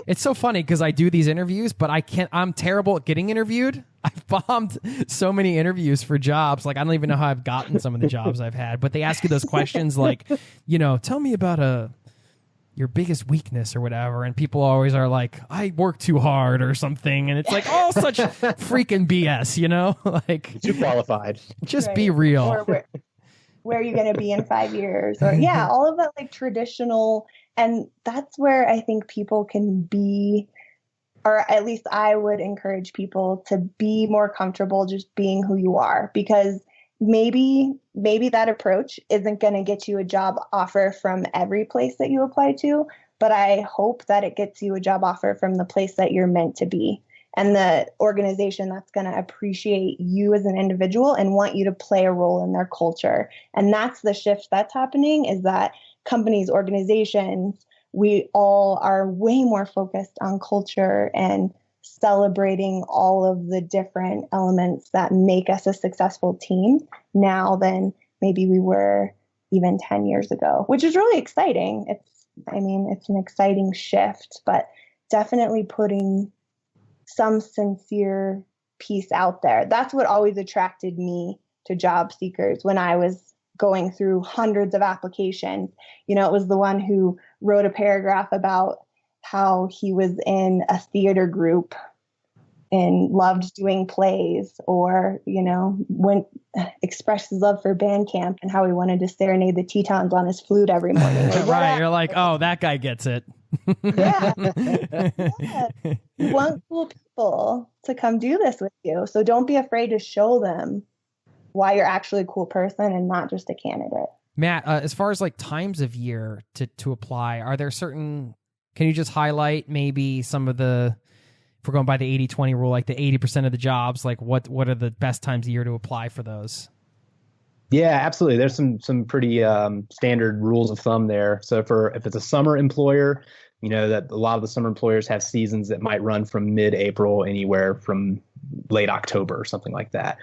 It's so funny because I do these interviews, but I'm terrible at getting interviewed. I've bombed so many interviews for jobs. Like, I don't even know how I've gotten some of the jobs I've had, but they ask you those questions like, tell me about your biggest weakness or whatever. And people always are like, I work too hard or something. And it's like, all such freaking BS, like, too qualified. Just be real. Or where are you going to be in 5 years? Or all of that, like, traditional. And that's where I think people can be, or at least I would encourage people to be more comfortable just being who you are, because maybe that approach isn't going to get you a job offer from every place that you apply to, but I hope that it gets you a job offer from the place that you're meant to be, and the organization that's going to appreciate you as an individual and want you to play a role in their culture. And that's the shift that's happening, is that companies, organizations, we all are way more focused on culture and celebrating all of the different elements that make us a successful team now than maybe we were even 10 years ago, which is really exciting. It's an exciting shift, but definitely putting some sincere piece out there. That's what always attracted me to job seekers when I was going through hundreds of applications. It was the one who wrote a paragraph about how he was in a theater group and loved doing plays, or, expressed his love for band camp and how he wanted to serenade the Tetons on his flute every morning. Right. You're like, oh, that guy gets it. Yeah. You want cool people to come do this with you. So don't be afraid to show them why you're actually a cool person and not just a candidate. Matt, as far as like times of year to apply, are there certain, can you just highlight maybe some of the, if we're going by the 80-20 rule, like the 80% of the jobs, like what are the best times of year to apply for those? Yeah, absolutely. There's some pretty standard rules of thumb there. So if it's a summer employer, that a lot of the summer employers have seasons that might run from mid-April anywhere from late October or something like that.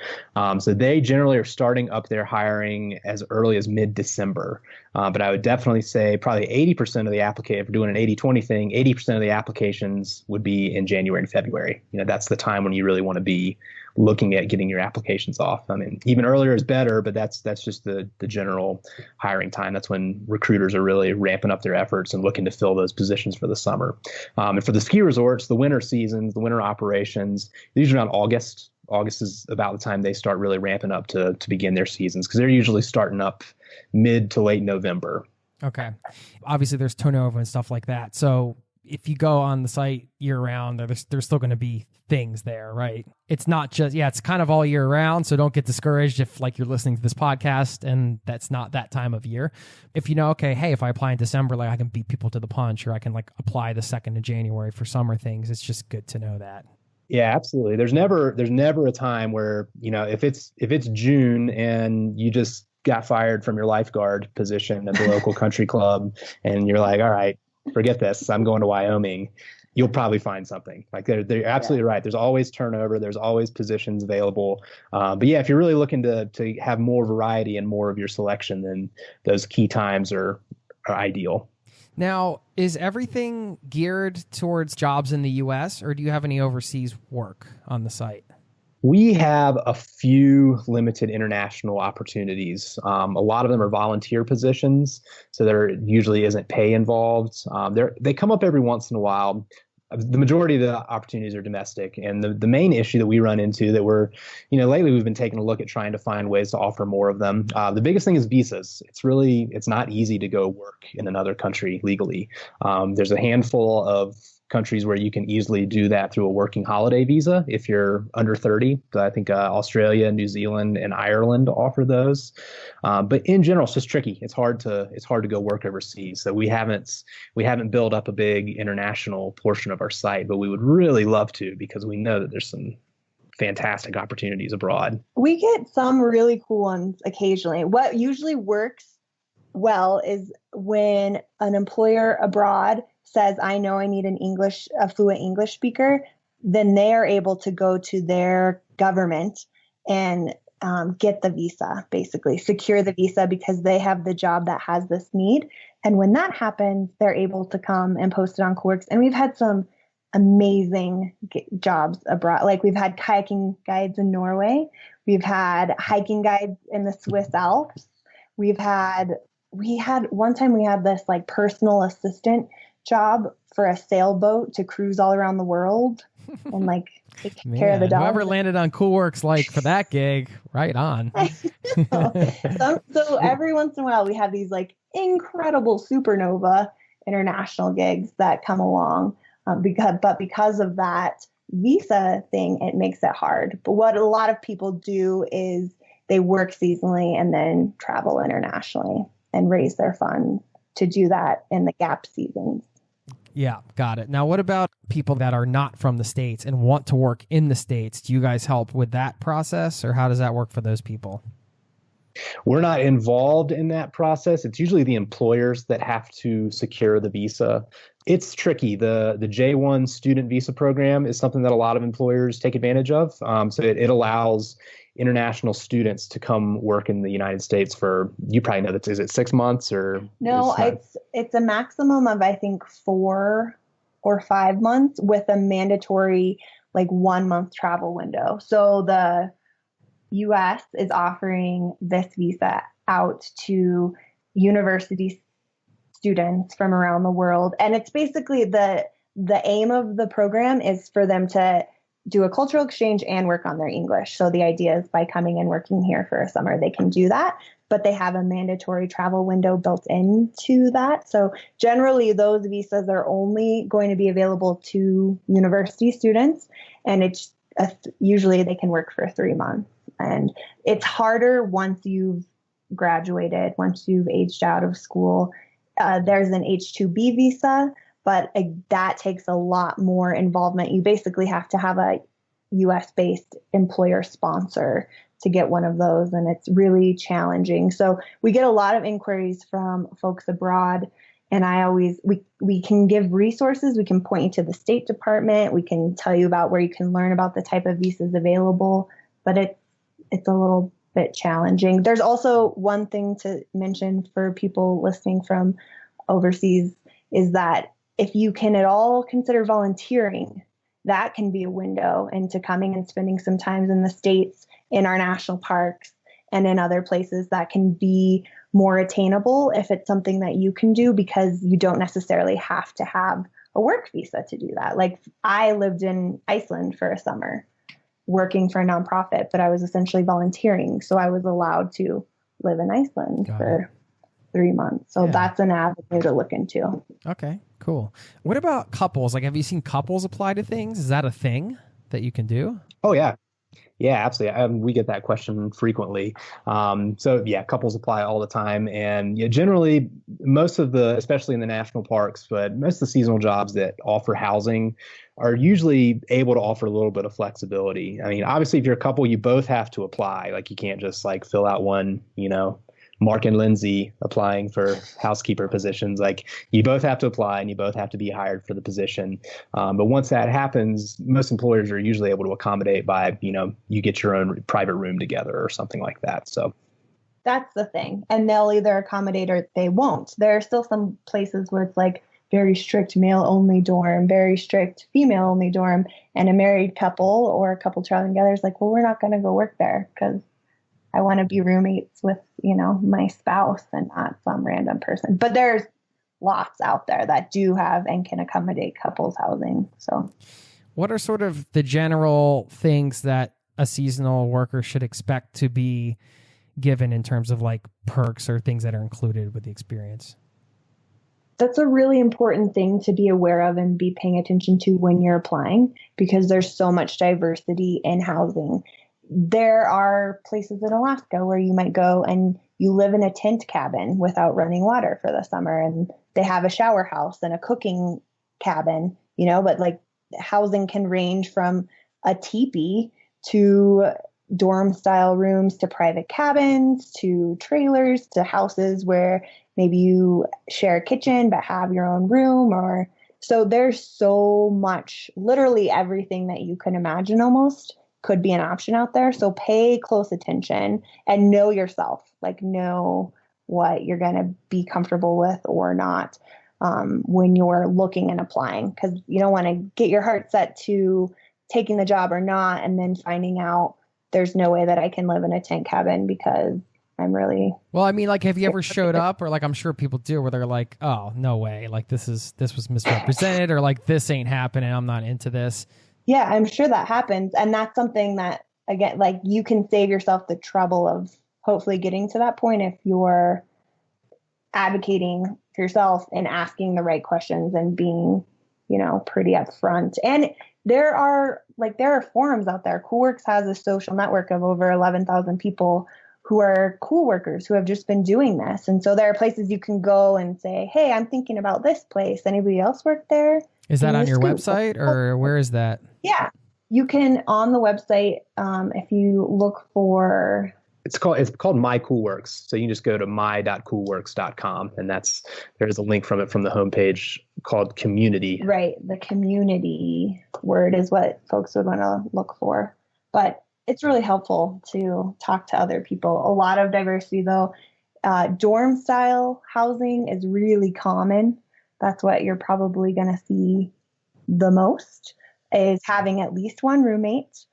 So they generally are starting up their hiring as early as mid-December. But I would definitely say probably 80% of the if we're doing an 80-20 thing, 80% of the applications would be in January and February. That's the time when you really want to be looking at getting your applications off. Even earlier is better, but that's just the general hiring time. That's when recruiters are really ramping up their efforts and looking to fill those positions for the summer. And for the ski resorts, the winter seasons, the winter operations, usually around August. August is about the time they start really ramping up to begin their seasons, because they're usually starting up mid to late November. Okay. Obviously, there's turnover and stuff like that. So if you go on the site year round, there's still going to be things there, right? It's not just, it's kind of all year round. So don't get discouraged if like you're listening to this podcast and that's not that time of year. If you know, okay, hey, if I apply in December, like I can beat people to the punch, or I can like apply the 2nd of January for summer things. It's just good to know that. Yeah, absolutely. There's never a time where, if it's June and you just got fired from your lifeguard position at the local country club and you're like, all right, forget this, I'm going to Wyoming, you'll probably find something. Like they're absolutely right. There's always turnover. There's always positions available. But yeah, if you're really looking to have more variety and more of your selection, then those key times are ideal. Now, is everything geared towards jobs in the U.S., or do you have any overseas work on the site? We have a few limited international opportunities. A lot of them are volunteer positions, so there usually isn't pay involved. They come up every once in a while. The majority of the opportunities are domestic, and the main issue that we run into that lately we've been taking a look at trying to find ways to offer more of them. The biggest thing is visas. It's not easy to go work in another country legally. There's a handful of countries where you can easily do that through a working holiday visa if you're under 30. So I think Australia, New Zealand, and Ireland offer those. But in general, it's just tricky. It's hard to go work overseas. So we haven't built up a big international portion of our site, but we would really love to, because we know that there's some fantastic opportunities abroad. We get some really cool ones occasionally. What usually works well is when an employer abroad says, I know I need a fluent English speaker, then they are able to go to their government and get the visa, basically secure the visa, because they have the job that has this need. And when that happens, they're able to come and post it on Quarks. And we've had some amazing jobs abroad. Like we've had kayaking guides in Norway. We've had hiking guides in the Swiss Alps. We had one time we had this like personal assistant job for a sailboat to cruise all around the world and like take care of the dogs. Whoever landed on Coolworks like for that gig, right on. So every once in a while we have these like incredible supernova international gigs that come along, because of that visa thing, it makes it hard. But what a lot of people do is they work seasonally and then travel internationally and raise their funds to do that in the gap seasons. Yeah, got it. Now, what about people that are not from the States and want to work in the States? Do you guys help with that process, or how does that work for those people? We're not involved in that process. It's usually the employers that have to secure the visa. It's tricky. The J1 student visa program is something that a lot of employers take advantage of. So it allows international students to come work in the United States for, you probably know that, is it 6 months or? No, it's a maximum of, I think, 4 or 5 months with a mandatory like 1 month travel window. So the U.S. is offering this visa out to university students from around the world. And it's basically the aim of the program is for them to do a cultural exchange and work on their English. So the idea is by coming and working here for a summer, they can do that, but they have a mandatory travel window built into that. So generally those visas are only going to be available to university students, and it's usually they can work for 3 months. And it's harder once you've graduated, once you've aged out of school. There's an H-2B visa, but that takes a lot more involvement. You basically have to have a U.S.-based employer sponsor to get one of those, and it's really challenging. So we get a lot of inquiries from folks abroad, and we can give resources. We can point you to the State Department. We can tell you about where you can learn about the type of visas available, but it's a little bit challenging. There's also one thing to mention for people listening from overseas is that if you can at all consider volunteering, that can be a window into coming and spending some time in the States, in our national parks, and in other places that can be more attainable if it's something that you can do, because you don't necessarily have to have a work visa to do that. Like I lived in Iceland for a summer working for a nonprofit, but I was essentially volunteering. So I was allowed to live in Iceland for 3 months. So Yeah. that's an avenue to look into. Okay, cool. What about couples? Like, have you seen couples apply to things? Is that a thing that you can do? Oh yeah. Yeah, absolutely. We get that question frequently. So yeah, couples apply all the time, and yeah, generally, most of the, especially in the national parks, but most of the seasonal jobs that offer housing are usually able to offer a little bit of flexibility. I mean, obviously, if you're a couple, you both have to apply. Like, you can't just like fill out one, Mark and Lindsay applying for housekeeper positions. Like, you both have to apply and you both have to be hired for the position. But once that happens, most employers are usually able to accommodate by, you get your own private room together or something like that. So that's the thing. And they'll either accommodate or they won't. There are still some places where it's like very strict male only dorm, very strict female only dorm, and a married couple or a couple traveling together is like, well, we're not going to go work there because I want to be roommates with, my spouse and not some random person. But there's lots out there that do have and can accommodate couples housing. So what are sort of the general things that a seasonal worker should expect to be given in terms of like perks or things that are included with the experience? That's a really important thing to be aware of and be paying attention to when you're applying, because there's so much diversity in housing. There are places in Alaska where you might go and you live in a tent cabin without running water for the summer, and they have a shower house and a cooking cabin, but like housing can range from a teepee to dorm style rooms to private cabins to trailers to houses where maybe you share a kitchen but have your own room. Or so there's so much, literally everything that you can imagine almost could be an option out there. So pay close attention and know yourself, like know what you're going to be comfortable with or not when you're looking and applying, because you don't want to get your heart set to taking the job or not and then finding out there's no way that I can live in a tent cabin because I'm really... Well, I mean, like, have you ever showed up, or like, I'm sure people do, where they're like, oh, no way, like this was misrepresented, or like this ain't happening, I'm not into this. Yeah, I'm sure that happens. And that's something that, again, like you can save yourself the trouble of hopefully getting to that point if you're advocating for yourself and asking the right questions and being, pretty upfront. And there are forums out there. Coolworks has a social network of over 11,000 people who are cool workers who have just been doing this. And so there are places you can go and say, hey, I'm thinking about this place. Anybody else work there? Is that on your website, or where is that? Yeah, you can on the website. If you look for, it's called My Coolworks. So you can just go to my.coolworks.com, and there's a link from the homepage called Community. Right, the community word is what folks would want to look for. But it's really helpful to talk to other people. A lot of diversity, though. Dorm style housing is really common. That's what you're probably going to see the most, is having at least one roommate.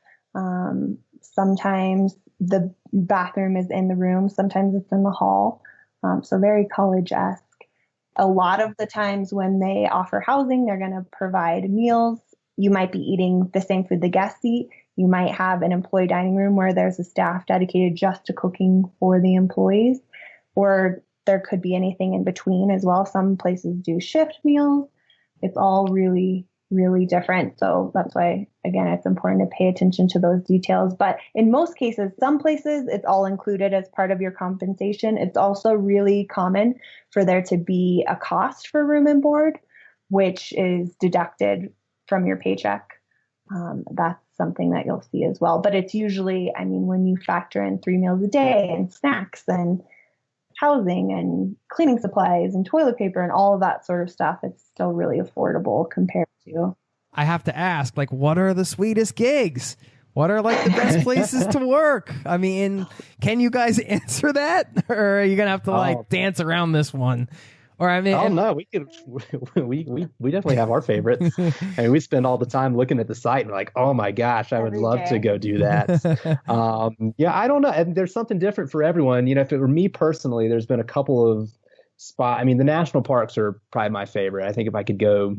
Sometimes the bathroom is in the room. Sometimes it's in the hall. So very college-esque. A lot of the times when they offer housing, they're going to provide meals. You might be eating the same food the guests eat. You might have an employee dining room where there's a staff dedicated just to cooking for the employees, or there could be anything in between as well. Some places do shift meals. It's all really, really different. So that's why, again, it's important to pay attention to those details. But in most cases, some places, it's all included as part of your compensation. It's also really common for there to be a cost for room and board, which is deducted from your paycheck. That's something that you'll see as well. But it's usually, when you factor in 3 meals a day and snacks and housing and cleaning supplies and toilet paper and all of that sort of stuff, it's still really affordable compared to... I have to ask, like, what are the sweetest gigs? What are like the best places to work? I mean, can you guys answer that? Or are you going to have to dance around this one? Or no, we could. We definitely have our favorites. We spend all the time looking at the site and like, oh my gosh, I would love to go do that. I don't know. And there's something different for everyone. If it were me personally, there's been a couple of spots. The national parks are probably my favorite. I think if I could go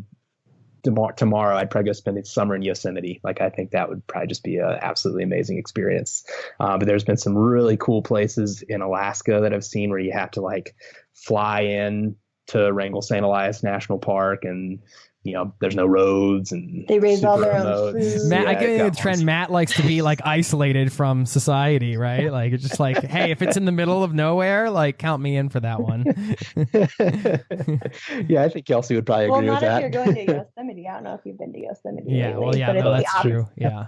tomorrow, I'd probably go spend the summer in Yosemite. Like, I think that would probably just be an absolutely amazing experience. But there's been some really cool places in Alaska that I've seen where you have to like fly in to Wrangell St. Elias National Park, and there's no roads, and they raise all their remote. own food. Matt, I get the trend. Matt likes to be like isolated from society, right? Like, it's just like, hey, if it's in the middle of nowhere, like, count me in for that one. Yeah, I think Kelcey would probably agree with that. Well, not if you're going to Yosemite. I don't know if you've been to Yosemite. Yeah, lately, well, yeah, but no, it's that's true. Yeah.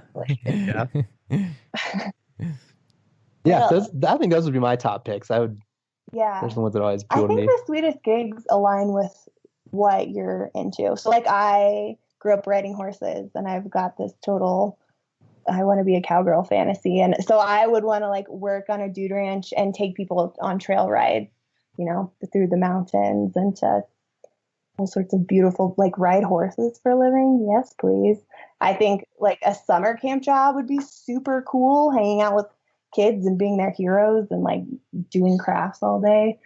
Yeah, I think those would be my top picks. There's the ones that always appeal to me. I think the sweetest gigs align with what you're into. So, like, I grew up riding horses, and I've got this total, I want to be a cowgirl fantasy. And so I would want to like work on a dude ranch and take people on trail rides, through the mountains and to all sorts of beautiful, like, ride horses for a living. Yes, please. I think like a summer camp job would be super cool, hanging out with kids and being their heroes and like doing crafts all day.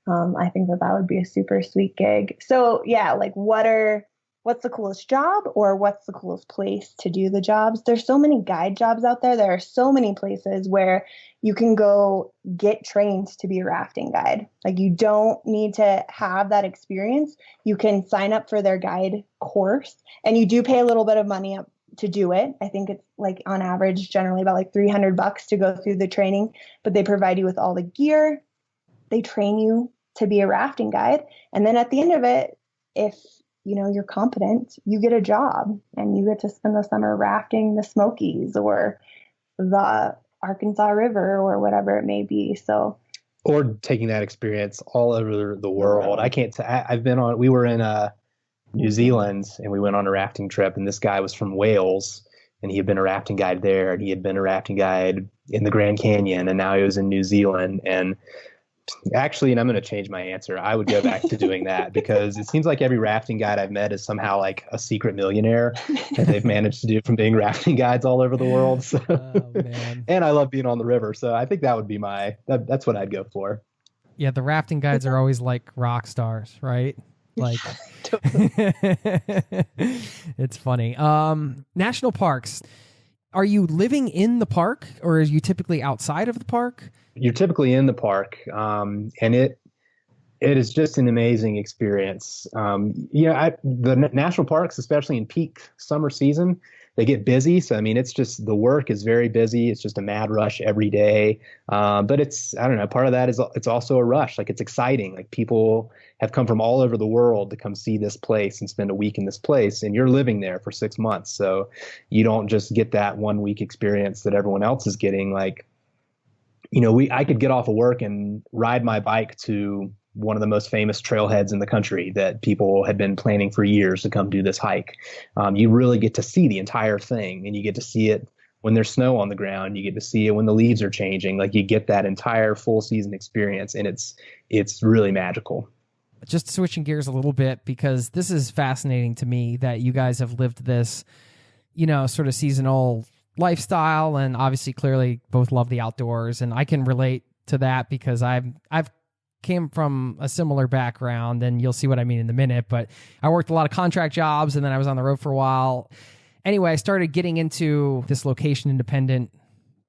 I think that would be a super sweet gig. So yeah, like what's the coolest job, or what's the coolest place to do the jobs? There's so many guide jobs out there. There are so many places where you can go get trained to be a rafting guide. Like, you don't need to have that experience. You can sign up for their guide course, and you do pay a little bit of money up to do it. I think it's like on average, generally about like $300 to go through the training, but they provide you with all the gear. They train you to be a rafting guide. And then at the end of it, if you're competent, you get a job and you get to spend the summer rafting the Smokies or the Arkansas River or whatever it may be. So, or taking that experience all over the world. We were in New Zealand, and we went on a rafting trip, and this guy was from Wales, and he had been a rafting guide there, and he had been a rafting guide in the Grand Canyon, and now he was in New Zealand. And actually, and I'm going to change my answer, I would go back to doing that, because it seems like every rafting guide I've met is somehow like a secret millionaire that they've managed to do from being rafting guides all over the world. So, man. And I love being on the river. So I think that would be that's what I'd go for. Yeah, the rafting guides are always like rock stars, right? Like, it's funny. National parks. Are you living in the park, or are you typically outside of the park? You're typically in the park, and it is just an amazing experience. The national parks, especially in peak summer season, they get busy. So, I mean, it's just, the work is very busy. It's just a mad rush every day. But I don't know, part of that is it's also a rush. Like, it's exciting. Like, people have come from all over the world to come see this place and spend a week in this place. And you're living there for 6 months. So you don't just get that 1 week experience that everyone else is getting. Like, I could get off of work and ride my bike to one of the most famous trailheads in the country that people had been planning for years to come do this hike. You really get to see the entire thing, and you get to see it when there's snow on the ground. You get to see it when the leaves are changing. Like, you get that entire full season experience, and it's really magical. Just switching gears a little bit, because this is fascinating to me that you guys have lived this, sort of seasonal lifestyle, and obviously clearly both love the outdoors, and I can relate to that because I've came from a similar background, and you'll see what I mean in a minute, but I worked a lot of contract jobs, and then I was on the road for a while. Anyway, I started getting into this location independent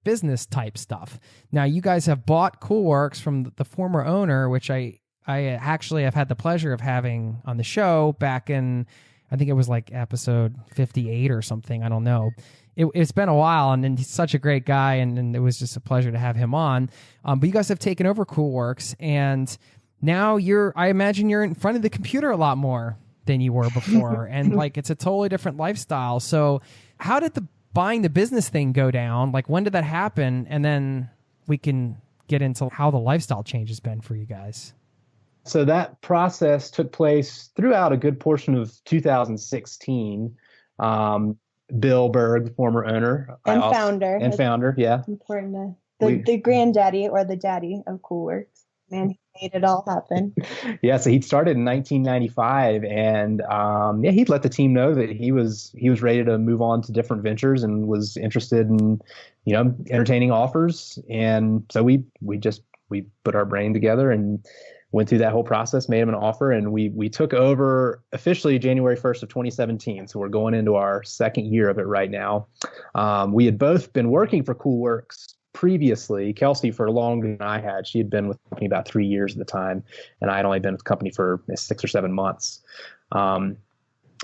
business type stuff. Now, you guys have bought Coolworks from the former owner, which I actually have had the pleasure of having on the show back in, I think it was like episode 58 or something. I don't know. It's been a while, and he's such a great guy, and it was just a pleasure to have him on. But you guys have taken over Coolworks, and now I imagine you're in front of the computer a lot more than you were before, and like, it's a totally different lifestyle. So how did the buying the business thing go down? Like, when did that happen? And then we can get into how the lifestyle change has been for you guys. So that process took place throughout a good portion of 2016. Bill Berg, former owner and founder, yeah, important to the granddaddy or the daddy of Coolworks. Man, he made it all happen. Yeah, so he started in 1995, and he'd let the team know that he was ready to move on to different ventures and was interested in entertaining offers. And so we put our brain together, and went through that whole process, made him an offer, and we took over officially January 1st of 2017. So we're going into our second year of it right now. We had both been working for Cool Works previously. Kelcey for longer than I had. She had been with the company about 3 years at the time, and I had only been with the company for 6 or 7 months.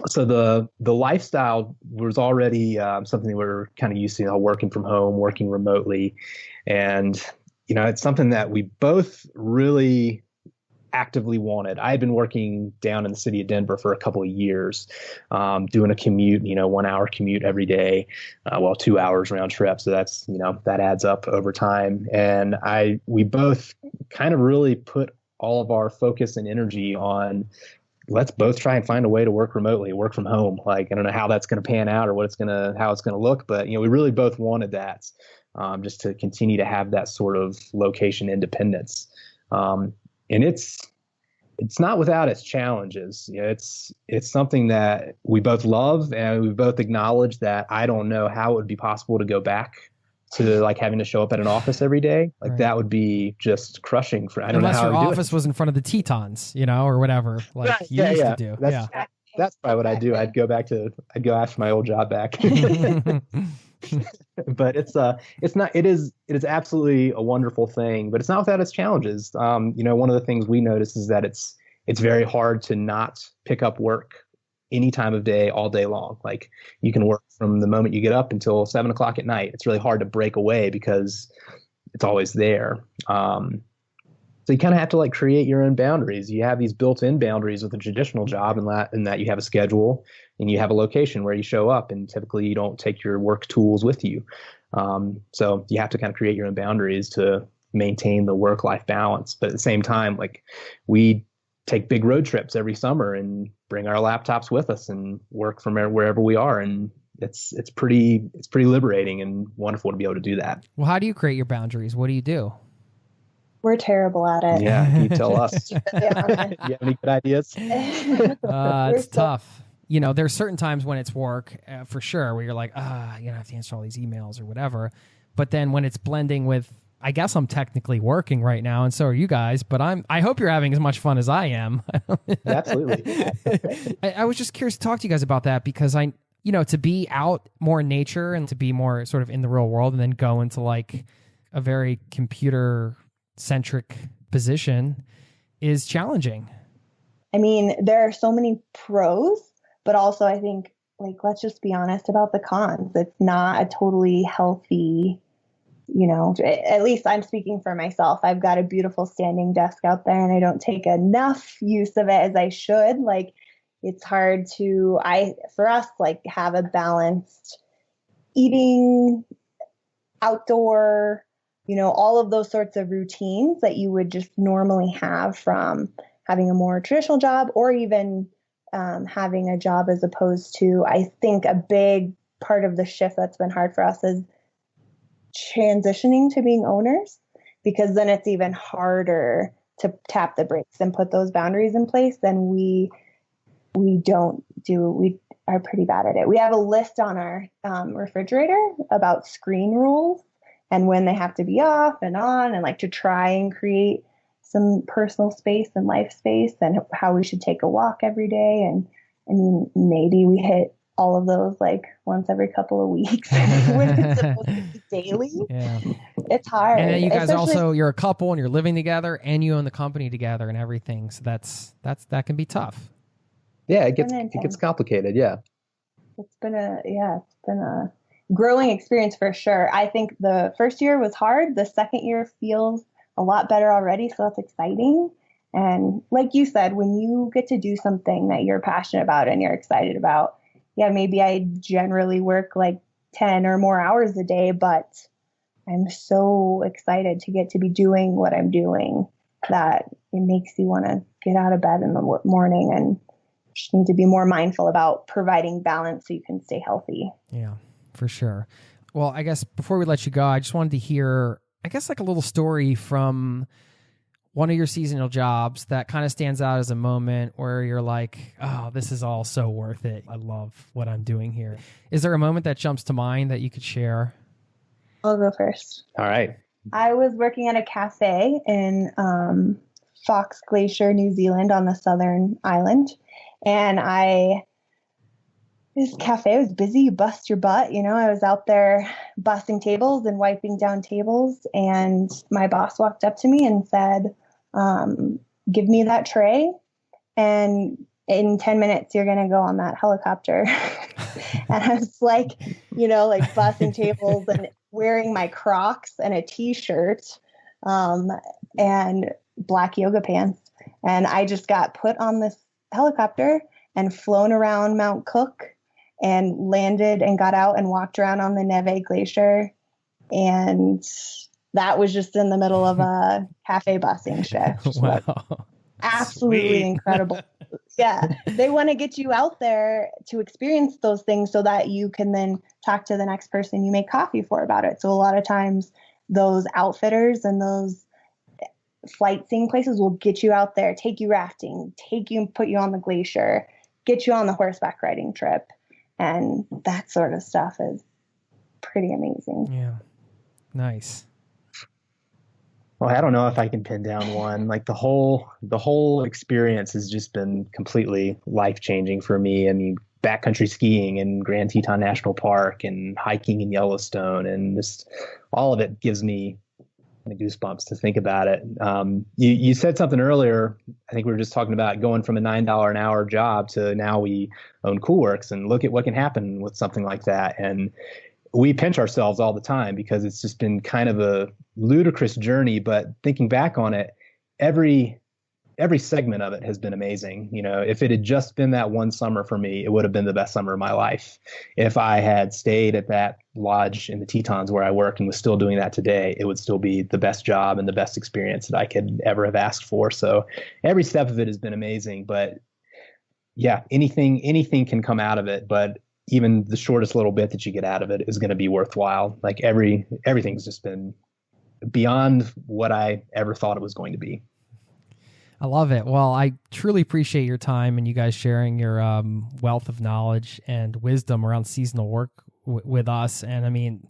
So the lifestyle was already something that we were kind of used to, working from home, working remotely. And, it's something that we both really actively wanted. I had been working down in the city of Denver for a couple of years, doing a commute, 1 hour commute every day, 2 hours round trip. So that's, that adds up over time. And we both kind of really put all of our focus and energy on, let's both try and find a way to work remotely, work from home. Like, I don't know how that's going to pan out or how it's going to look, but, we really both wanted that, just to continue to have that sort of location independence. And it's not without its challenges. It's something that we both love, and we both acknowledge that I don't know how it would be possible to go back to like having to show up at an office every day. Like That would be just crushing for, I don't Unless know how your I would office was in front of the Tetons, or whatever, like you used to do. That's probably what I'd do. I'd go ask for my old job back. But it is absolutely a wonderful thing, but it's not without its challenges. One of the things we notice is that it's very hard to not pick up work any time of day, all day long. Like, you can work from the moment you get up until 7 o'clock at night. It's really hard to break away because it's always there. So you kind of have to like create your own boundaries. You have these built-in boundaries with a traditional job, in that you have a schedule and you have a location where you show up, and typically you don't take your work tools with you. So you have to kind of create your own boundaries to maintain the work-life balance. But at the same time, like, we take big road trips every summer and bring our laptops with us and work from wherever we are. And it's pretty liberating and wonderful to be able to do that. Well, how do you create your boundaries? What do you do? We're terrible at it. Yeah, you tell us. You have any good ideas? It's tough. There's certain times when it's work, for sure, where you're like, I have to answer all these emails or whatever. But then when it's blending with, I guess I'm technically working right now, and so are you guys, but I hope you're having as much fun as I am. Absolutely. I was just curious to talk to you guys about that, because to be out more in nature and to be more sort of in the real world, and then go into like a very computer centric position is challenging. I mean, there are so many pros, but also I think, like, let's just be honest about the cons. It's not a totally healthy, at least I'm speaking for myself. I've got a beautiful standing desk out there, and I don't take enough use of it as I should. Like, it's hard for us, like, have a balanced eating, outdoor, all of those sorts of routines that you would just normally have from having a more traditional job, or even having a job, as opposed to, I think a big part of the shift that's been hard for us is transitioning to being owners, because then it's even harder to tap the brakes and put those boundaries in place. Then we are pretty bad at it. We have a list on our refrigerator about screen rules and when they have to be off and on, and like to try and create some personal space and life space, and how we should take a walk every day. And I mean, maybe we hit all of those like once every couple of weeks when it's supposed to be daily. Yeah. It's hard. And then you guys also, you're a couple and you're living together and you own the company together and everything. So that can be tough. Yeah, it gets complicated. Yeah. It's been a growing experience for sure. I think the first year was hard. The second year feels a lot better already. So that's exciting. And like you said, when you get to do something that you're passionate about and you're excited about, maybe I generally work like 10 or more hours a day, but I'm so excited to get to be doing what I'm doing that it makes you want to get out of bed in the morning, and just need to be more mindful about providing balance so you can stay healthy. Yeah, for sure. Well, I guess before we let you go, I just wanted to hear, I guess, like a little story from one of your seasonal jobs that kind of stands out as a moment where you're like, oh, this is all so worth it. I love what I'm doing here. Is there a moment that jumps to mind that you could share? I'll go first. All right. I was working at a cafe in Fox Glacier, New Zealand, on the southern island. And this cafe was busy. You bust your butt. I was out there bussing tables and wiping down tables. And my boss walked up to me and said, give me that tray. And in 10 minutes, you're going to go on that helicopter. And I was like, bussing tables and wearing my Crocs and a t-shirt, and black yoga pants. And I just got put on this helicopter and flown around Mount Cook and landed and got out and walked around on the Neve Glacier. And that was just in the middle of a cafe busing shift. Wow. Absolutely Sweet. Incredible. Yeah. They want to get you out there to experience those things so that you can then talk to the next person you make coffee for about it. So a lot of times those outfitters and those flight seeing places will get you out there, take you rafting, put you on the glacier, get you on the horseback riding trip. And that sort of stuff is pretty amazing. Yeah. Nice. Well, I don't know if I can pin down one. Like the whole experience has just been completely life-changing for me. I mean, backcountry skiing in Grand Teton National Park and hiking in Yellowstone, and just all of it gives me goosebumps to think about it. You said something earlier. I think we were just talking about going from a $9 an hour job to now we own Coolworks, and look at what can happen with something like that. And we pinch ourselves all the time because it's just been kind of a ludicrous journey. But thinking back on it, every segment of it has been amazing. If it had just been that one summer for me, it would have been the best summer of my life. If I had stayed at that lodge in the Tetons where I worked and was still doing that today, it would still be the best job and the best experience that I could ever have asked for. So every step of it has been amazing. But yeah, anything can come out of it. But even the shortest little bit that you get out of it is going to be worthwhile. Like everything's just been beyond what I ever thought it was going to be. I love it. Well, I truly appreciate your time and you guys sharing your wealth of knowledge and wisdom around seasonal work with us. And I mean,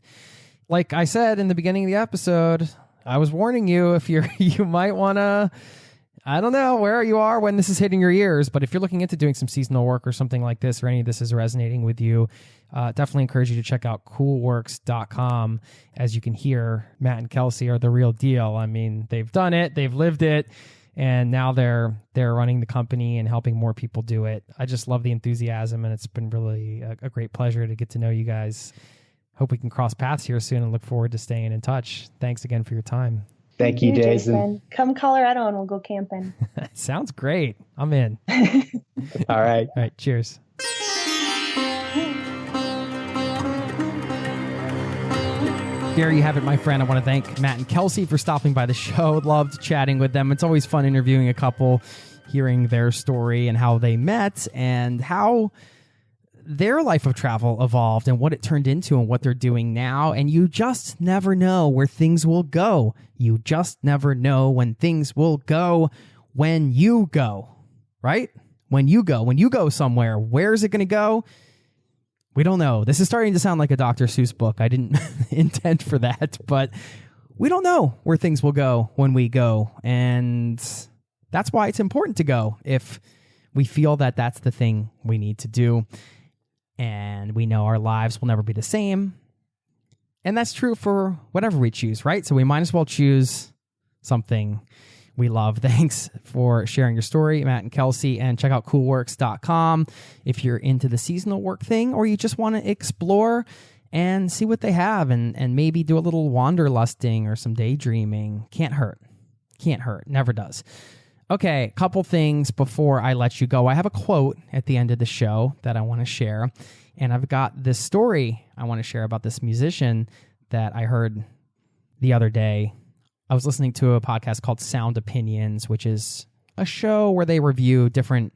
like I said in the beginning of the episode, I was warning you if you might want to, I don't know where you are when this is hitting your ears, but if you're looking into doing some seasonal work or something like this, or any of this is resonating with you, definitely encourage you to check out coolworks.com. As you can hear, Matt and Kelcey are the real deal. I mean, they've done it, they've lived it, and now they're running the company and helping more people do it. I just love the enthusiasm, and it's been really a great pleasure to get to know you guys. Hope we can cross paths here soon and look forward to staying in touch. Thanks again for your time. Thank you, Jason. Come Colorado and we'll go camping. Sounds great. I'm in. All right. All right. Cheers. There you have it, my friend. I want to thank Matt and Kelcey for stopping by the show. Loved chatting with them. It's always fun interviewing a couple, hearing their story and how they met and how their life of travel evolved and what it turned into and what they're doing now. And you just never know where things will go. You just never know when things will go when you go, right? When you go somewhere, where's it going to go? We don't know. This is starting to sound like a Dr. Seuss book. I didn't intend for that, but we don't know where things will go when we go. And that's why it's important to go if we feel that that's the thing we need to do. And we know our lives will never be the same. And that's true for whatever we choose, right? So we might as well choose something we love. Thanks for sharing your story, Matt and Kelcey, and check out coolworks.com if you're into the seasonal work thing or you just want to explore and see what they have and maybe do a little wanderlusting or some daydreaming. Can't hurt. Never does. Okay, a couple things before I let you go. I have a quote at the end of the show that I want to share, and I've got this story I want to share about this musician that I heard the other day. I was listening to a podcast called Sound Opinions, which is a show where they review different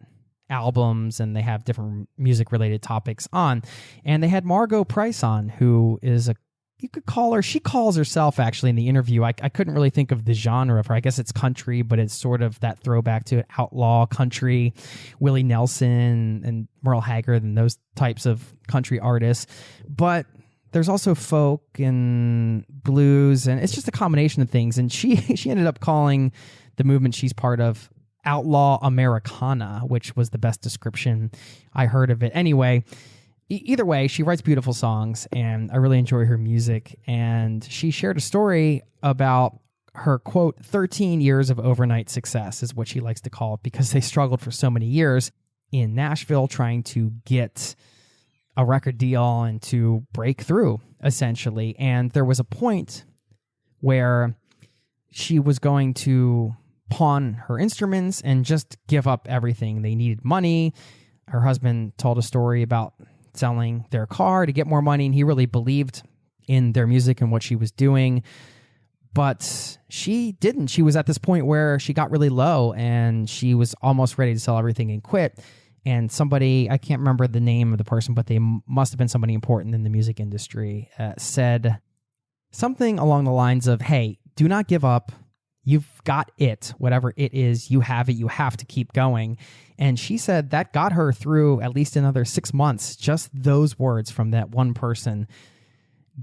albums and they have different music-related topics on. And they had Margot Price on, who is you could call her, she calls herself actually in the interview. I couldn't really think of the genre of her. I guess it's country, but it's sort of that throwback to outlaw country, Willie Nelson and Merle Haggard and those types of country artists. But there's also folk and blues, and it's just a combination of things. And she ended up calling the movement she's part of, Outlaw Americana, which was the best description I heard of it. Anyway, either way, she writes beautiful songs, and I really enjoy her music. And she shared a story about her, quote, 13 years of overnight success is what she likes to call it, because they struggled for so many years in Nashville trying to get a record deal and to break through, essentially. And there was a point where she was going to pawn her instruments and just give up everything. They needed money. Her husband told a story about selling their car to get more money, and he really believed in their music and what she was doing. But she didn't. She was at this point where she got really low and she was almost ready to sell everything and quit. And somebody, I can't remember the name of the person, but they must have been somebody important in the music industry, said something along the lines of, hey, do not give up. You've got it. Whatever it is, you have it. You have to keep going. And she said that got her through at least another 6 months. Just those words from that one person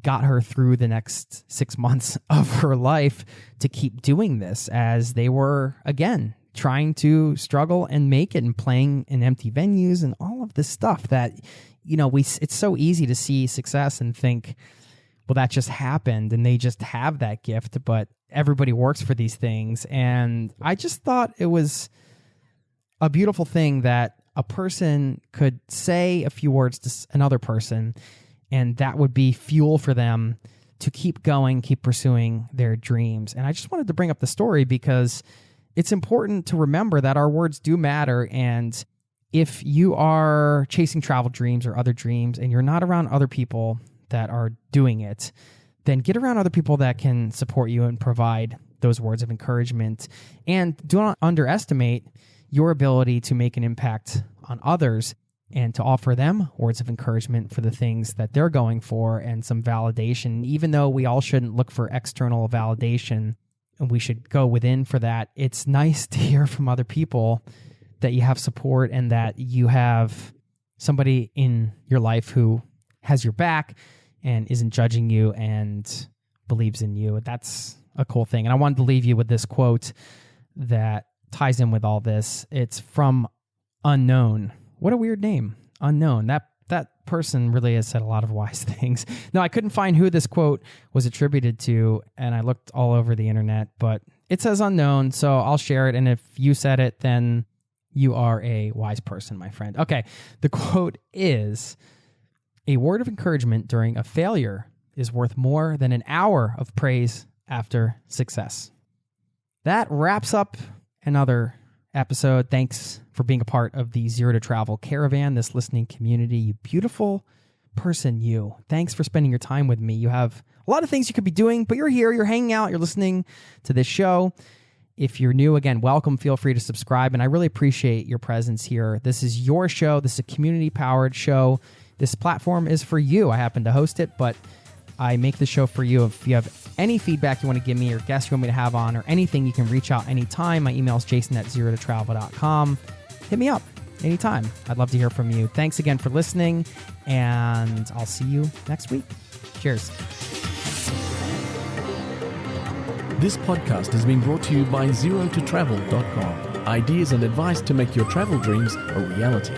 got her through the next 6 months of her life to keep doing this, as they were, again, trying to struggle and make it and playing in empty venues and all of this stuff that, it's so easy to see success and think, well, that just happened and they just have that gift, but everybody works for these things. And I just thought it was a beautiful thing that a person could say a few words to another person, and that would be fuel for them to keep going, keep pursuing their dreams. And I just wanted to bring up the story because it's important to remember that our words do matter. And if you are chasing travel dreams or other dreams and you're not around other people that are doing it, then get around other people that can support you and provide those words of encouragement. And do not underestimate your ability to make an impact on others and to offer them words of encouragement for the things that they're going for and some validation. Even though we all shouldn't look for external validation and we should go within for that, it's nice to hear from other people that you have support and that you have somebody in your life who has your back and isn't judging you and believes in you. That's a cool thing. And I wanted to leave you with this quote that ties in with all this. It's from Unknown. What a weird name, Unknown. That person really has said a lot of wise things. Now, I couldn't find who this quote was attributed to, and I looked all over the internet, but it says Unknown, so I'll share it. And if you said it, then you are a wise person, my friend. Okay, the quote is, "A word of encouragement during a failure is worth more than an hour of praise after success." That wraps up another episode. Thanks for being a part of the Zero to Travel caravan, this listening community. You beautiful person, you. Thanks for spending your time with me. You have a lot of things you could be doing, but you're here, you're hanging out, you're listening to this show. If you're new, again, welcome. Feel free to subscribe, and I really appreciate your presence here. This is your show. This is a community-powered show. This platform is for you. I happen to host it, but I make the show for you. If you have any feedback you want to give me or guests you want me to have on or anything, you can reach out anytime. My email is jason@zerototravel.com. Hit me up anytime. I'd love to hear from you. Thanks again for listening, and I'll see you next week. Cheers. This podcast has been brought to you by ZeroToTravel.com. Ideas and advice to make your travel dreams a reality.